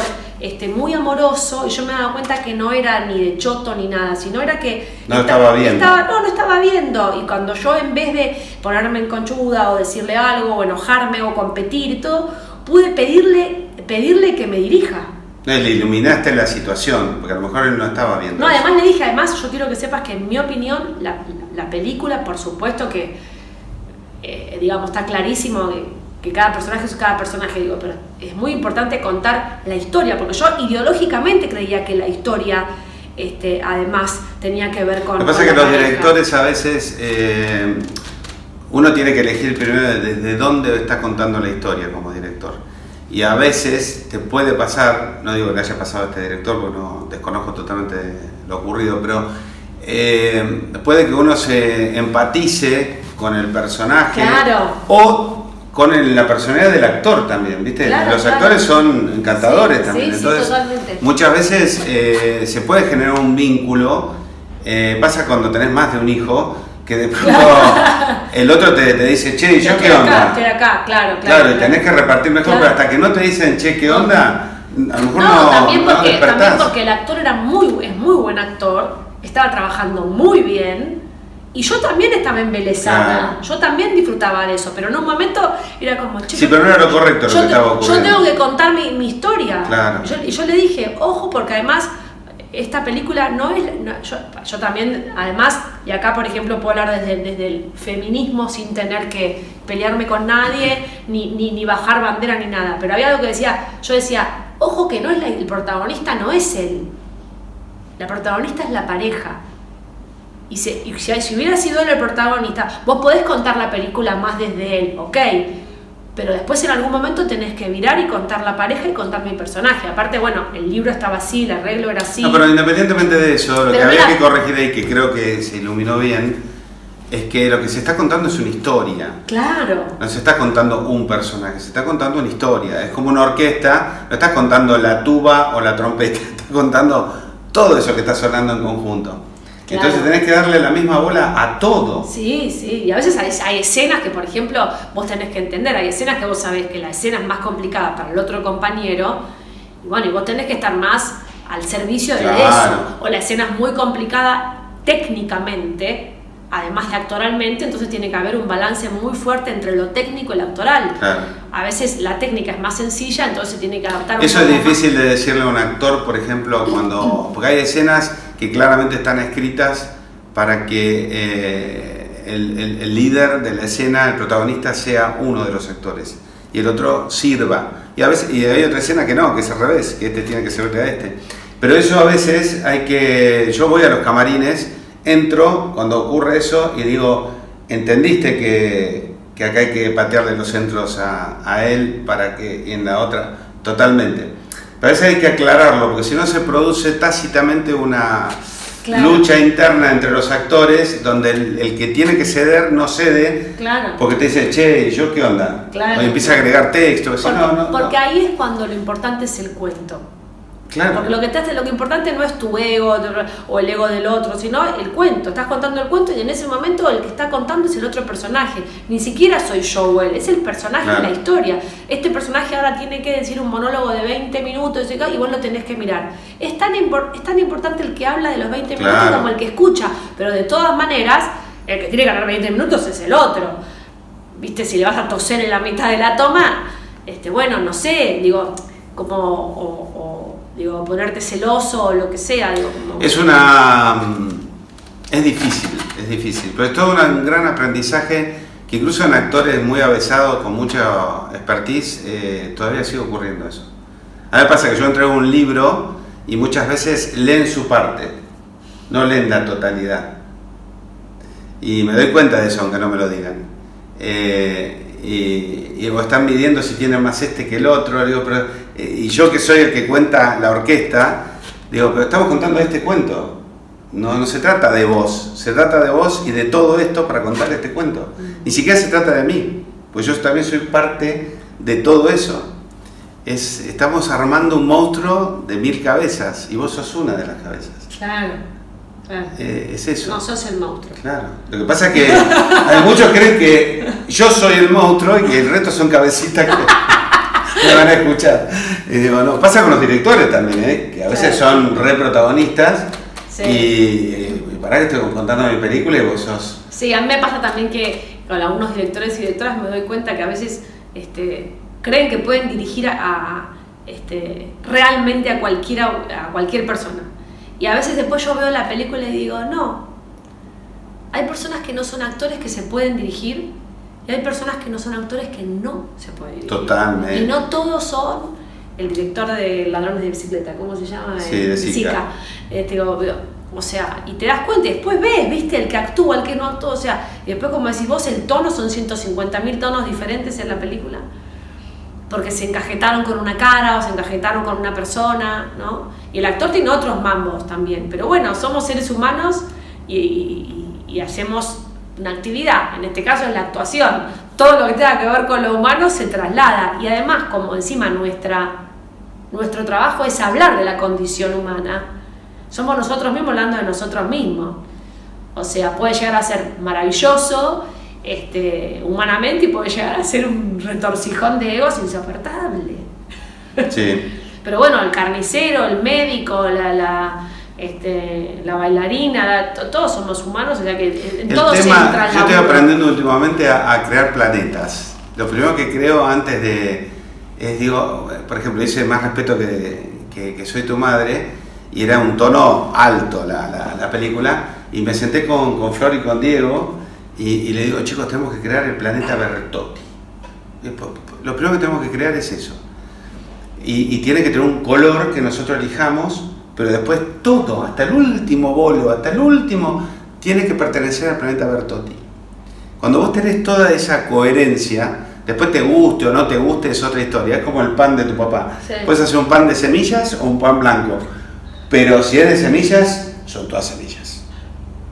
muy amoroso y yo me daba cuenta que no era ni de choto ni nada, sino era que
no estaba viendo.
No estaba viendo, y cuando yo en vez de ponerme en conchuda o decirle algo o enojarme o competir y todo, pude pedirle que me dirija.
No, le iluminaste la situación, porque a lo mejor él no estaba viendo.
No, además le dije, yo quiero que sepas que en mi opinión la película, por supuesto que digamos, está clarísimo que cada personaje es cada personaje, digo, pero es muy importante contar la historia, porque yo ideológicamente creía que la historia además tenía que ver con...
Lo que pasa es que los directores a veces, uno tiene que elegir primero desde dónde está contando la historia como director. Y a veces te puede pasar, no digo que le haya pasado a este director, porque no desconozco totalmente lo ocurrido, pero puede que uno se empatice con el personaje,
claro,
o con la personalidad del actor también, ¿viste?
Claro,
los actores son encantadores,
sí,
también,
sí,
entonces
totalmente.
Muchas veces se puede generar un vínculo, pasa cuando tenés más de un hijo, que de pronto el otro te dice, che, ¿yo qué onda?
Estoy acá,
claro, y tenés que repartir mejor, pero hasta que no te dicen, che, ¿qué onda? A lo mejor
también
despertás.
porque el actor es muy buen actor, estaba trabajando muy bien, y yo también estaba embelesada,
Claro.
Yo también disfrutaba de eso, pero en un momento era como, che,
Sí, pero no era lo correcto lo que estaba ocurriendo.
yo tengo que contar mi historia.
Claro.
Y yo le dije, ojo, porque además esta película no es... yo también, además, y acá por ejemplo puedo hablar desde el feminismo sin tener que pelearme con nadie, ni bajar bandera ni nada, pero había algo que yo decía, ojo que no es el protagonista, no es él, la protagonista es la pareja. Y si hubiera sido él el protagonista, vos podés contar la película más desde él, ok, pero después en algún momento tenés que virar y contar la pareja y contar mi personaje. Aparte, bueno, el libro estaba así, el arreglo era así.
No, pero independientemente de eso, lo que
Pero
había
mira,
que corregir ahí, que creo que se iluminó bien, es que lo que se está contando es una historia.
Claro.
No se está contando un personaje, se está contando una historia. Es como una orquesta, no estás contando la tuba o la trompeta, estás contando todo eso que está sonando en conjunto.
Claro.
Entonces tenés que darle la misma bola a todo.
Sí, y a veces hay escenas que, por ejemplo, vos tenés que entender, hay escenas que vos sabés que la escena es más complicada para el otro compañero, y bueno, y vos tenés que estar más al servicio de
Claro.
eso, o la escena es muy complicada técnicamente, además de actoralmente, entonces tiene que haber un balance muy fuerte entre lo técnico y lo actoral.
Claro.
A veces la técnica es más sencilla, entonces se tiene que adaptar un
Eso
poco
es difícil
más.
de decirle a un actor, por ejemplo, porque hay escenas que claramente están escritas para que el líder de la escena, el protagonista, sea uno de los actores y el otro sirva. Y a veces hay otra escena que no, que es al revés, que este tiene que servirle a este. Pero eso a veces yo voy a los camarines, entro cuando ocurre eso y digo, ¿entendiste que acá hay que patearle los centros a él para que en la otra? Totalmente. Pero a veces hay que aclararlo, porque si no se produce tácitamente una lucha interna entre los actores, donde el que tiene que ceder no cede, porque te dice, che, ¿yo qué onda? O empieza a agregar texto.
Porque ahí es cuando lo importante es el cuento.
Claro.
Porque lo que importante no es tu ego o el ego del otro, sino el cuento. Estás contando el cuento y en ese momento el que está contando es el otro personaje. Ni siquiera soy yo o él, es el personaje de la historia. Este personaje ahora tiene que decir un monólogo de 20 minutos y vos lo tenés que mirar. Es tan importante el que habla de los 20 minutos como el que escucha, pero de todas maneras, el que tiene que hablar 20 minutos es el otro. ¿Viste? Si le vas a toser en la mitad de la toma, bueno, no sé, digo, como... Digo, ponerte celoso o lo que sea. Digo, como...
Es difícil, pero es todo un gran aprendizaje que incluso en actores muy avesados, con mucha expertise, todavía sigue ocurriendo eso. A mí me pasa que yo entrego un libro y muchas veces leen su parte, no leen la totalidad. Y me doy cuenta de eso, aunque no me lo digan. Y están midiendo si tiene más que el otro, digo, y yo que soy el que cuenta la orquesta, digo, pero estamos contando este cuento, no se trata de vos, se trata de vos y de todo esto para contar este cuento, ni siquiera se trata de mí, pues yo también soy parte de todo eso. Estamos armando un monstruo de 1000 cabezas y vos sos una de las cabezas.
Claro.
Es eso.
No sos el monstruo.
Claro. Lo que pasa es que hay muchos creen que yo soy el monstruo y que el resto son cabecitas que me van a escuchar. Y digo, no. Pasa con los directores también, que a veces son re protagonistas.
Sí.
Y para que estoy contando mi película y vos sos.
Sí, a mí me pasa también que con algunos directores y directoras me doy cuenta que a veces creen que pueden dirigir realmente a cualquier persona. Y a veces después yo veo la película y digo, no, hay personas que no son actores que se pueden dirigir y hay personas que no son actores que no se pueden dirigir.
Totalmente.
Y no todos son el director de Ladrones de Bicicleta, ¿cómo se llama?
Sí, de Zika.
O sea, y te das cuenta y después ves, viste, el que actúa, el que no actúa, o sea, y después como decís vos, el tono son 150.000 tonos diferentes en la película. Porque se encajetaron con una cara o se encajetaron con una persona, ¿no? Y el actor tiene otros mambos también, pero bueno, somos seres humanos y hacemos una actividad, en este caso es la actuación. Todo lo que tenga que ver con lo humano se traslada y además, como encima nuestro trabajo es hablar de la condición humana, somos nosotros mismos hablando de nosotros mismos. O sea, puede llegar a ser maravilloso humanamente y puede llegar a ser un retorcijón de egos insoportable.
Sí.
Pero bueno, el carnicero, el médico, la bailarina, todos somos humanos, o sea que en todo se entra.
Yo estoy aprendiendo últimamente a crear planetas. Lo primero que creo antes digo, por ejemplo, dice Más respeto que soy tu madre, y era un tono alto la película, y me senté con Flor y con Diego, y le digo, chicos, tenemos que crear el planeta Bertotti. Lo primero que tenemos que crear es eso. Y tiene que tener un color que nosotros elijamos, pero después todo, hasta el último bolo, hasta el último, tiene que pertenecer al planeta Bertotti. Cuando vos tenés toda esa coherencia, después te guste o no te guste, es otra historia. Es como el pan de tu papá. Sí. Puedes hacer un pan de semillas o un pan blanco, pero si es de semillas, son todas semillas.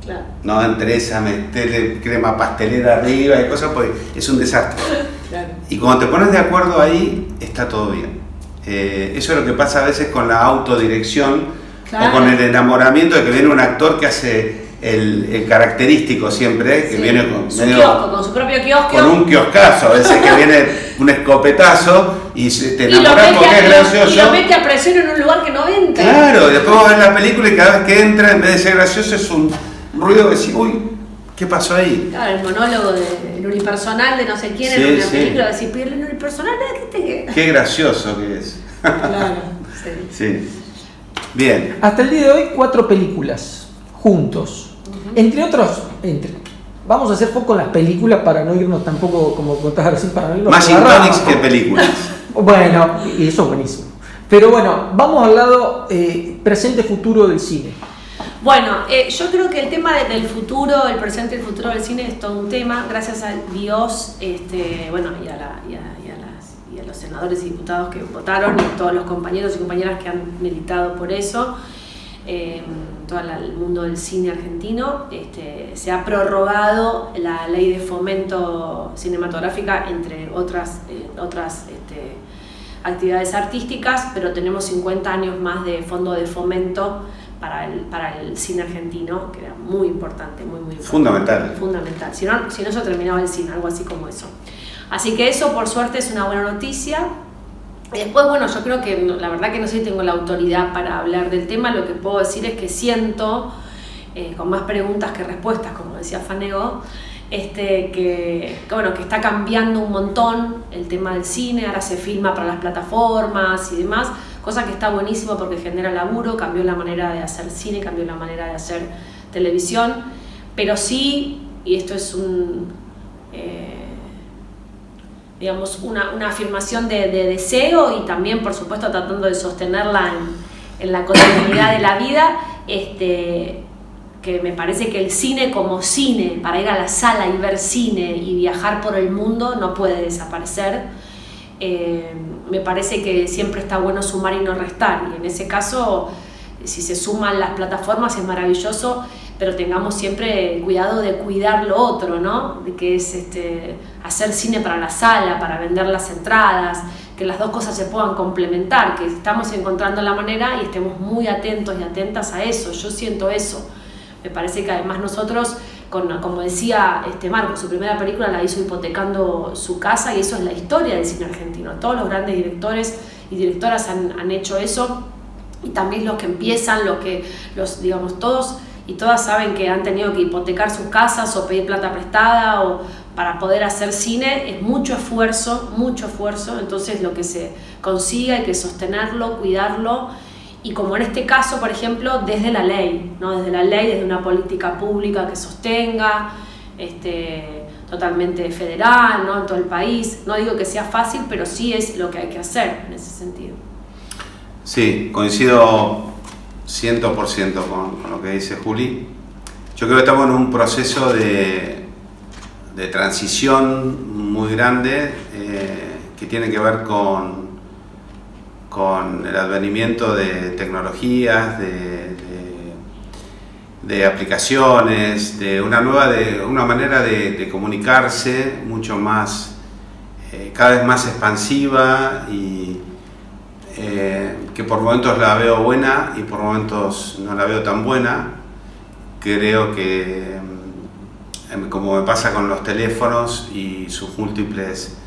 Claro.
No interesa meterle crema pastelera arriba y cosas, pues es un desastre.
Claro.
Y cuando te pones de acuerdo ahí, está todo bien. Eso es lo que pasa a veces con la autodirección, claro, o con el enamoramiento de que viene un actor que hace el característico siempre, que viene con
su propio kiosco.
Con un kioscazo, a veces que viene un escopetazo y te enamoras porque es gracioso.
Y lo mete a presión en un lugar que no entra.
Claro, y después vos ves la película y cada vez que entra, en vez de ser gracioso, es un ruido que decís, uy, ¿Qué pasó ahí?
Claro, el monólogo del unipersonal de no sé quién en una película, decir, pero el unipersonal,
Qué gracioso que es.
Claro,
sí. Bien.
Hasta el día de hoy, 4 películas juntos. Entre otros, vamos a hacer foco en las películas para no irnos tampoco, como contás recién, para no irnos
más gin tonics que películas.
Bueno, y eso es buenísimo. Pero bueno, vamos al lado presente-futuro del cine.
Bueno, yo creo que el tema del futuro, el presente y el futuro del cine es todo un tema, gracias a Dios, bueno, y a los senadores y diputados que votaron, y todos los compañeros y compañeras que han militado por eso, todo el mundo del cine argentino, se ha prorrogado la ley de fomento cinematográfica, entre otras actividades artísticas, pero tenemos 50 años más de fondo de fomento para el cine argentino, que era muy importante, muy importante. Fundamental. Si no se terminaba el cine, algo así como eso. Así que eso, por suerte, es una buena noticia. Después, bueno, yo creo que, la verdad que no sé si tengo la autoridad para hablar del tema, lo que puedo decir es que siento, con más preguntas que respuestas, como decía Fanego, que está cambiando un montón el tema del cine, ahora se filma para las plataformas y demás, cosa que está buenísimo porque genera laburo, cambió la manera de hacer cine, cambió la manera de hacer televisión, pero sí, y esto es una afirmación de deseo y también, por supuesto, tratando de sostenerla en la cotidianidad de la vida, que me parece que el cine como cine, para ir a la sala y ver cine y viajar por el mundo, no puede desaparecer. Me parece que siempre está bueno sumar y no restar, y en ese caso, si se suman las plataformas es maravilloso, pero tengamos siempre cuidado de cuidar lo otro, ¿no? De que es hacer cine para la sala, para vender las entradas, que las dos cosas se puedan complementar, que estamos encontrando la manera y estemos muy atentos y atentas a eso. Yo siento eso. Me parece que además nosotros, como decía Marco, su primera película la hizo hipotecando su casa, y eso es la historia del cine argentino. Todos los grandes directores y directoras han hecho eso, y también los que empiezan, todos y todas saben que han tenido que hipotecar sus casas o pedir plata prestada o para poder hacer cine. Es mucho esfuerzo, entonces lo que se consigue hay que sostenerlo, cuidarlo, y como en este caso, por ejemplo, desde la ley, ¿no? Desde una política pública que sostenga, totalmente federal, ¿no? En todo el país. No digo que sea fácil, pero sí es lo que hay que hacer en ese sentido.
Sí, coincido 100% con lo que dice Juli. Yo creo que estamos en un proceso de transición muy grande, que tiene que ver con el advenimiento de tecnologías, de aplicaciones, de una manera de comunicarse mucho más, cada vez más expansiva, y que por momentos la veo buena y por momentos no la veo tan buena. Creo que, como me pasa con los teléfonos y sus múltiples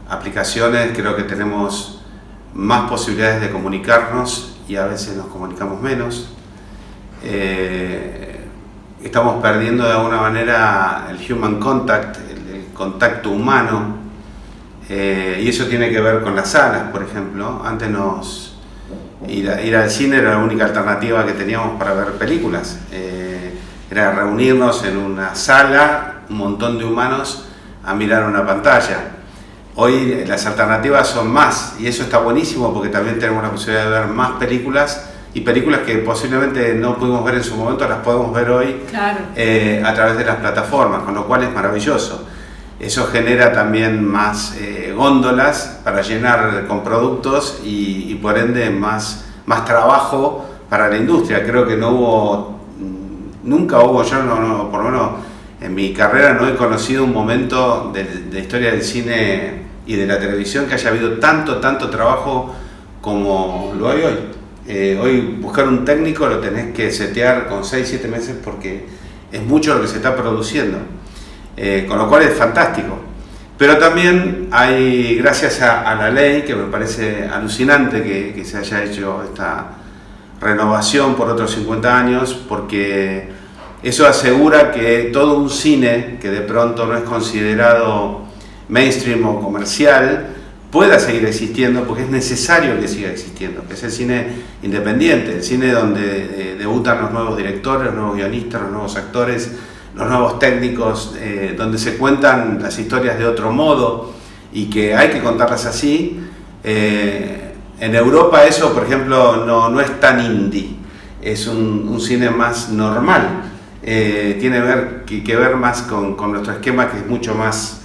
aplicaciones, creo que tenemos más posibilidades de comunicarnos y a veces nos comunicamos menos. Estamos perdiendo de alguna manera el human contact, el contacto humano, y eso tiene que ver con las salas, por ejemplo. Antes ir al cine era la única alternativa que teníamos para ver películas. Era reunirnos en una sala, un montón de humanos, a mirar una pantalla. Hoy las alternativas son más, y eso está buenísimo porque también tenemos la posibilidad de ver más películas, y películas que posiblemente no pudimos ver en su momento las podemos ver hoy,
claro,
a través de las plataformas, con lo cual es maravilloso. Eso genera también más góndolas para llenar con productos y por ende más trabajo para la industria. Creo que nunca hubo, yo no, por lo menos en mi carrera no he conocido un momento de la historia del cine y de la televisión que haya habido tanto trabajo como lo hay hoy. Hoy buscar un técnico lo tenés que setear con 6-7 meses porque es mucho lo que se está produciendo. Con lo cual es fantástico. Pero también hay, gracias a la ley, que me parece alucinante que se haya hecho esta renovación por otros 50 años, porque Eso asegura que todo un cine que de pronto no es considerado mainstream o comercial pueda seguir existiendo, porque es necesario que siga existiendo, que es el cine independiente, el cine donde debutan los nuevos directores, los nuevos guionistas, los nuevos actores, los nuevos técnicos, donde se cuentan las historias de otro modo y que hay que contarlas así. En Europa eso, por ejemplo, no es tan indie, es un cine más normal. Tiene que ver más con nuestro esquema, que es mucho más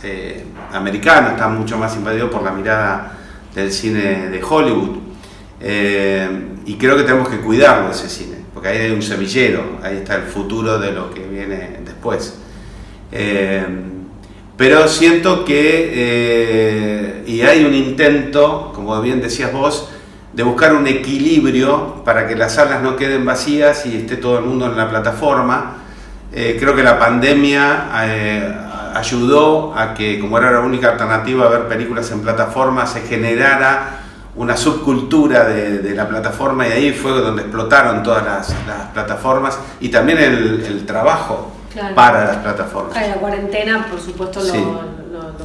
americano, está mucho más invadido por la mirada del cine de Hollywood, y creo que tenemos que cuidarlo ese cine, porque ahí hay un semillero, ahí está el futuro de lo que viene después. Pero siento que y hay un intento, como bien decías vos, de buscar un equilibrio para que las salas no queden vacías y esté todo el mundo en la plataforma. Creo que la pandemia ayudó a que, como era la única alternativa a ver películas en plataforma, se generara una subcultura de la plataforma, y ahí fue donde explotaron todas las plataformas y también el trabajo, claro, para las plataformas.
La cuarentena, por supuesto,
sí,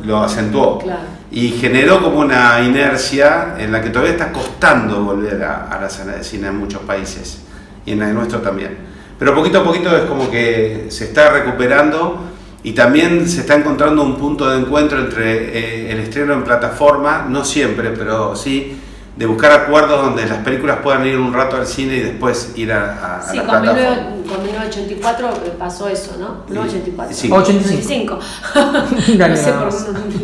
lo acentuó,
claro,
y generó como una inercia en la que todavía está costando volver a la sala de cine en muchos países, y en el nuestro también. Pero poquito a poquito es como que se está recuperando, y también se está encontrando un punto de encuentro entre el estreno en plataforma, no siempre, pero sí, de buscar acuerdos donde las películas puedan ir un rato al cine y después ir a
sí,
la plataforma.
Con 1984 pasó eso, ¿no? 1984.
Sí.
85. No sé por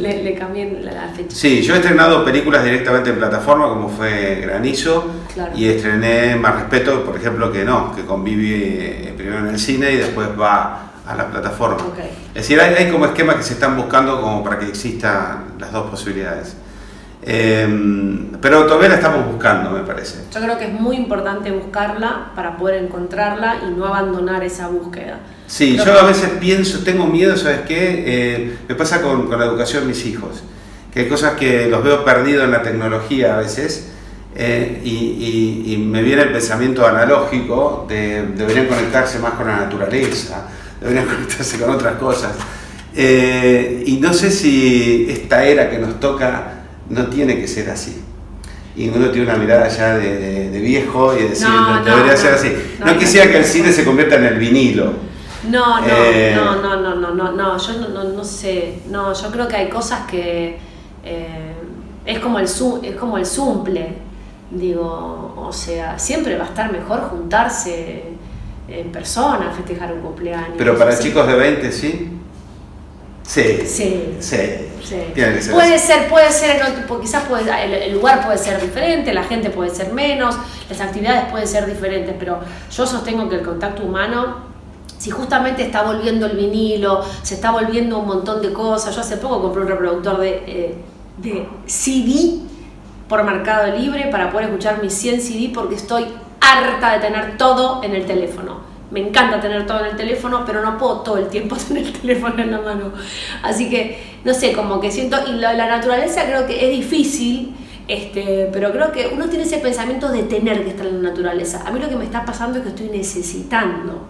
qué le cambié la fecha.
Sí, yo he estrenado películas directamente en plataforma, como fue Granizo, claro, y estrené Más Respeto, por ejemplo, que convive primero en el cine y después va a la plataforma. Okay. Es decir, hay como esquemas que se están buscando como para que existan las dos posibilidades. Pero todavía la estamos buscando, me parece.
Yo creo que es muy importante buscarla para poder encontrarla y no abandonar esa búsqueda.
Sí, yo a veces pienso, tengo miedo, ¿sabes qué? Me pasa con la educación de mis hijos, que hay cosas que los veo perdidos en la tecnología a veces, y me viene el pensamiento analógico de deberían conectarse más con la naturaleza, deberían conectarse con otras cosas, y no sé si esta era que nos toca no tiene que ser así, y uno tiene una mirada ya de viejo y decir, debería ser así. No quisiera que el cine se convierta en el vinilo.
No, yo no sé, yo creo que hay cosas que es como el zumple, digo, o sea, siempre va a estar mejor juntarse en persona a festejar un cumpleaños.
Pero para chicos de 20, ¿sí? Sí. Tiene que ser
puede
así.
ser, quizás el lugar puede ser diferente, la gente puede ser menos, las actividades pueden ser diferentes, pero yo sostengo que el contacto humano, si justamente está volviendo el vinilo, se está volviendo un montón de cosas. Yo hace poco compré un reproductor de CD por Mercado Libre para poder escuchar mis 100 CD, porque estoy harta de tener todo en el teléfono. Me encanta tener todo en el teléfono, pero no puedo todo el tiempo tener el teléfono en la mano. Así que, no sé, como que siento, y la naturaleza creo que es difícil, pero creo que uno tiene ese pensamiento de tener que estar en la naturaleza. A mí lo que me está pasando es que estoy necesitando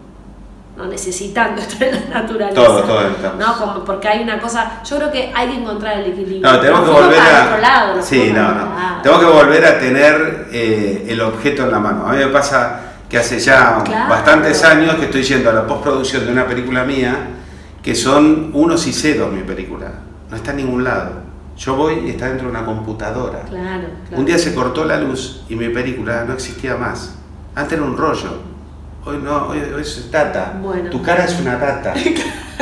estar en la naturaleza.
Todo estamos.
¿No? Como porque hay una cosa, yo creo que hay que encontrar el equilibrio.
No, tenemos que volver a
otro lado,
tenemos que volver a tener el objeto en la mano. A mí me pasa que hace ya bastantes años que estoy yendo a la postproducción de una película mía, que son unos y ceros mi película, no está en ningún lado. Yo voy y está dentro de una computadora.
Claro.
Un día se cortó la luz y mi película no existía más. Antes era un rollo, hoy no, hoy es data. Bueno. Tu cara es una data,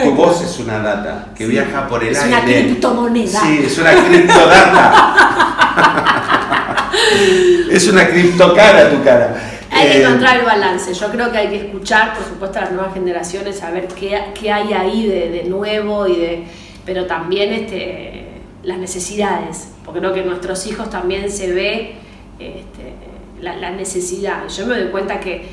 tu voz es una data que viaja por el aire.
Es una criptomoneda.
Sí, es una criptodata. Es una criptocara tu cara.
Hay que encontrar el balance. Yo creo que hay que escuchar, por supuesto, a las nuevas generaciones, a ver qué hay ahí de nuevo, pero también las necesidades, porque creo que en nuestros hijos también se ve la necesidad. Yo me doy cuenta que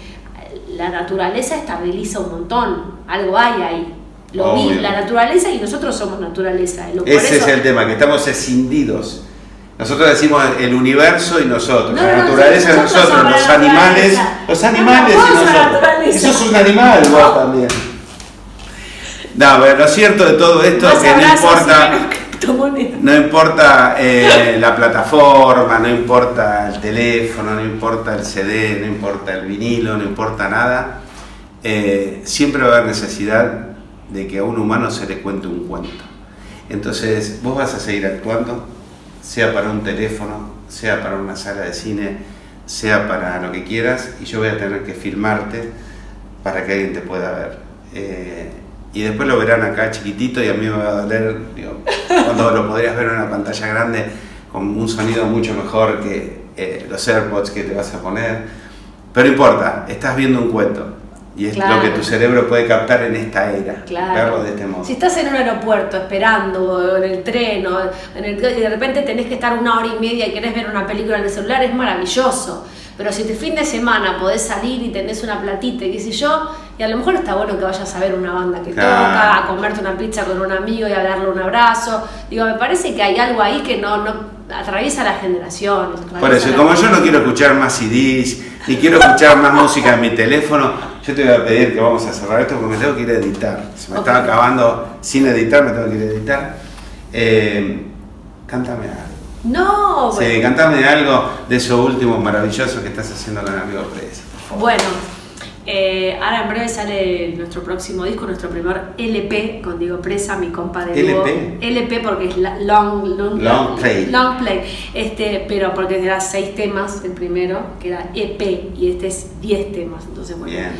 la naturaleza estabiliza un montón, algo hay ahí. La naturaleza, y nosotros somos naturaleza.
Ese es el tema, que estamos escindidos. Nosotros decimos el universo y nosotros, la naturaleza y nosotros, los animales y nosotros. Eso es un animal, vos también. No, pero lo cierto de todo esto es que no importa la plataforma, no importa el teléfono, no importa el CD, no importa el vinilo, no importa nada, siempre va a haber necesidad de que a un humano se le cuente un cuento. Entonces vos vas a seguir actuando, sea para un teléfono, sea para una sala de cine, sea para lo que quieras, y yo voy a tener que filmarte para que alguien te pueda ver. Y después lo verán acá chiquitito y a mí me va a doler, digo, cuando lo podrías ver en una pantalla grande con un sonido mucho mejor que los AirPods que te vas a poner. Pero no importa, estás viendo un cuento. Y es lo que tu cerebro puede captar en esta era, verlo de este modo.
Si estás en un aeropuerto esperando, o en el tren, y de repente tenés que estar 1 hora y media y querés ver una película en el celular, es maravilloso. Pero si este fin de semana podés salir y tenés una platita y qué sé yo, y a lo mejor está bueno que vayas a ver una banda que toca, a comerte una pizza con un amigo y a darle un abrazo. Digo, me parece que hay algo ahí que no atraviesa las generaciones.
Por eso, como yo no quiero escuchar más CDs, ni quiero escuchar más música en mi teléfono, yo te voy a pedir que vamos a cerrar esto porque me tengo que ir a editar. Se me estaba acabando sin editar, me tengo que ir a editar. Cántame algo.
No,
sí, bueno. Cantame algo de eso último maravilloso que estás haciendo con Amigo Presa.
Bueno, ahora en breve sale nuestro próximo disco, nuestro primer LP con Diego Presa, mi compa de dúo. LP porque es long play. Pero porque era 6 temas el primero, que era EP, y este es 10 temas, entonces bueno.
Bien.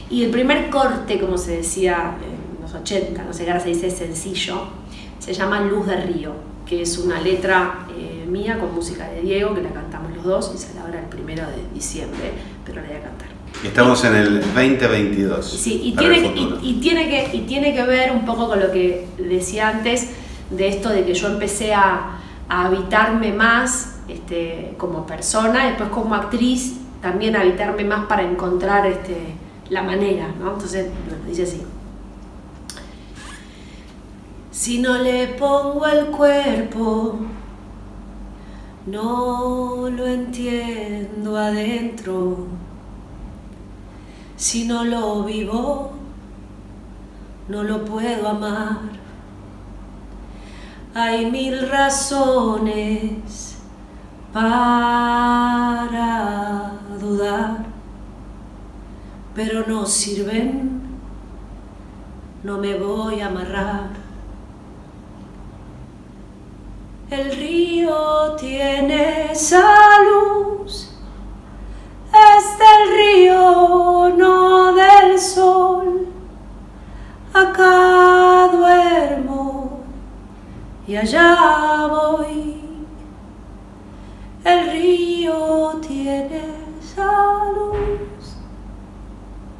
Y el primer corte, como se decía en los 80, no sé qué ahora se dice sencillo, se llama Luz de Río, que es una letra mía con música de Diego, que la cantamos los dos, y sale ahora el 1 de diciembre, pero la voy a cantar.
Estamos en el 2022.
Sí, y tiene que ver un poco con lo que decía antes, de esto de que yo empecé a habitarme más como persona, y después como actriz, también a habitarme más para encontrar la manera, ¿no? Entonces, bueno, dice así. Si no le pongo el cuerpo, no lo entiendo adentro. Si no lo vivo, no lo puedo amar. Hay 1000 razones para dudar, pero no sirven, no me voy a amarrar. El río tiene esa luz, es del río, no del sol. Acá duermo y allá voy. El río tiene esa luz,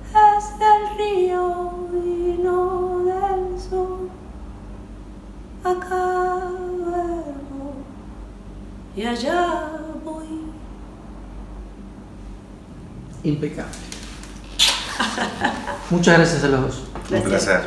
es del río y no del sol. Acá duermo y allá voy.
Impecable. Muchas gracias a los dos.
Un placer.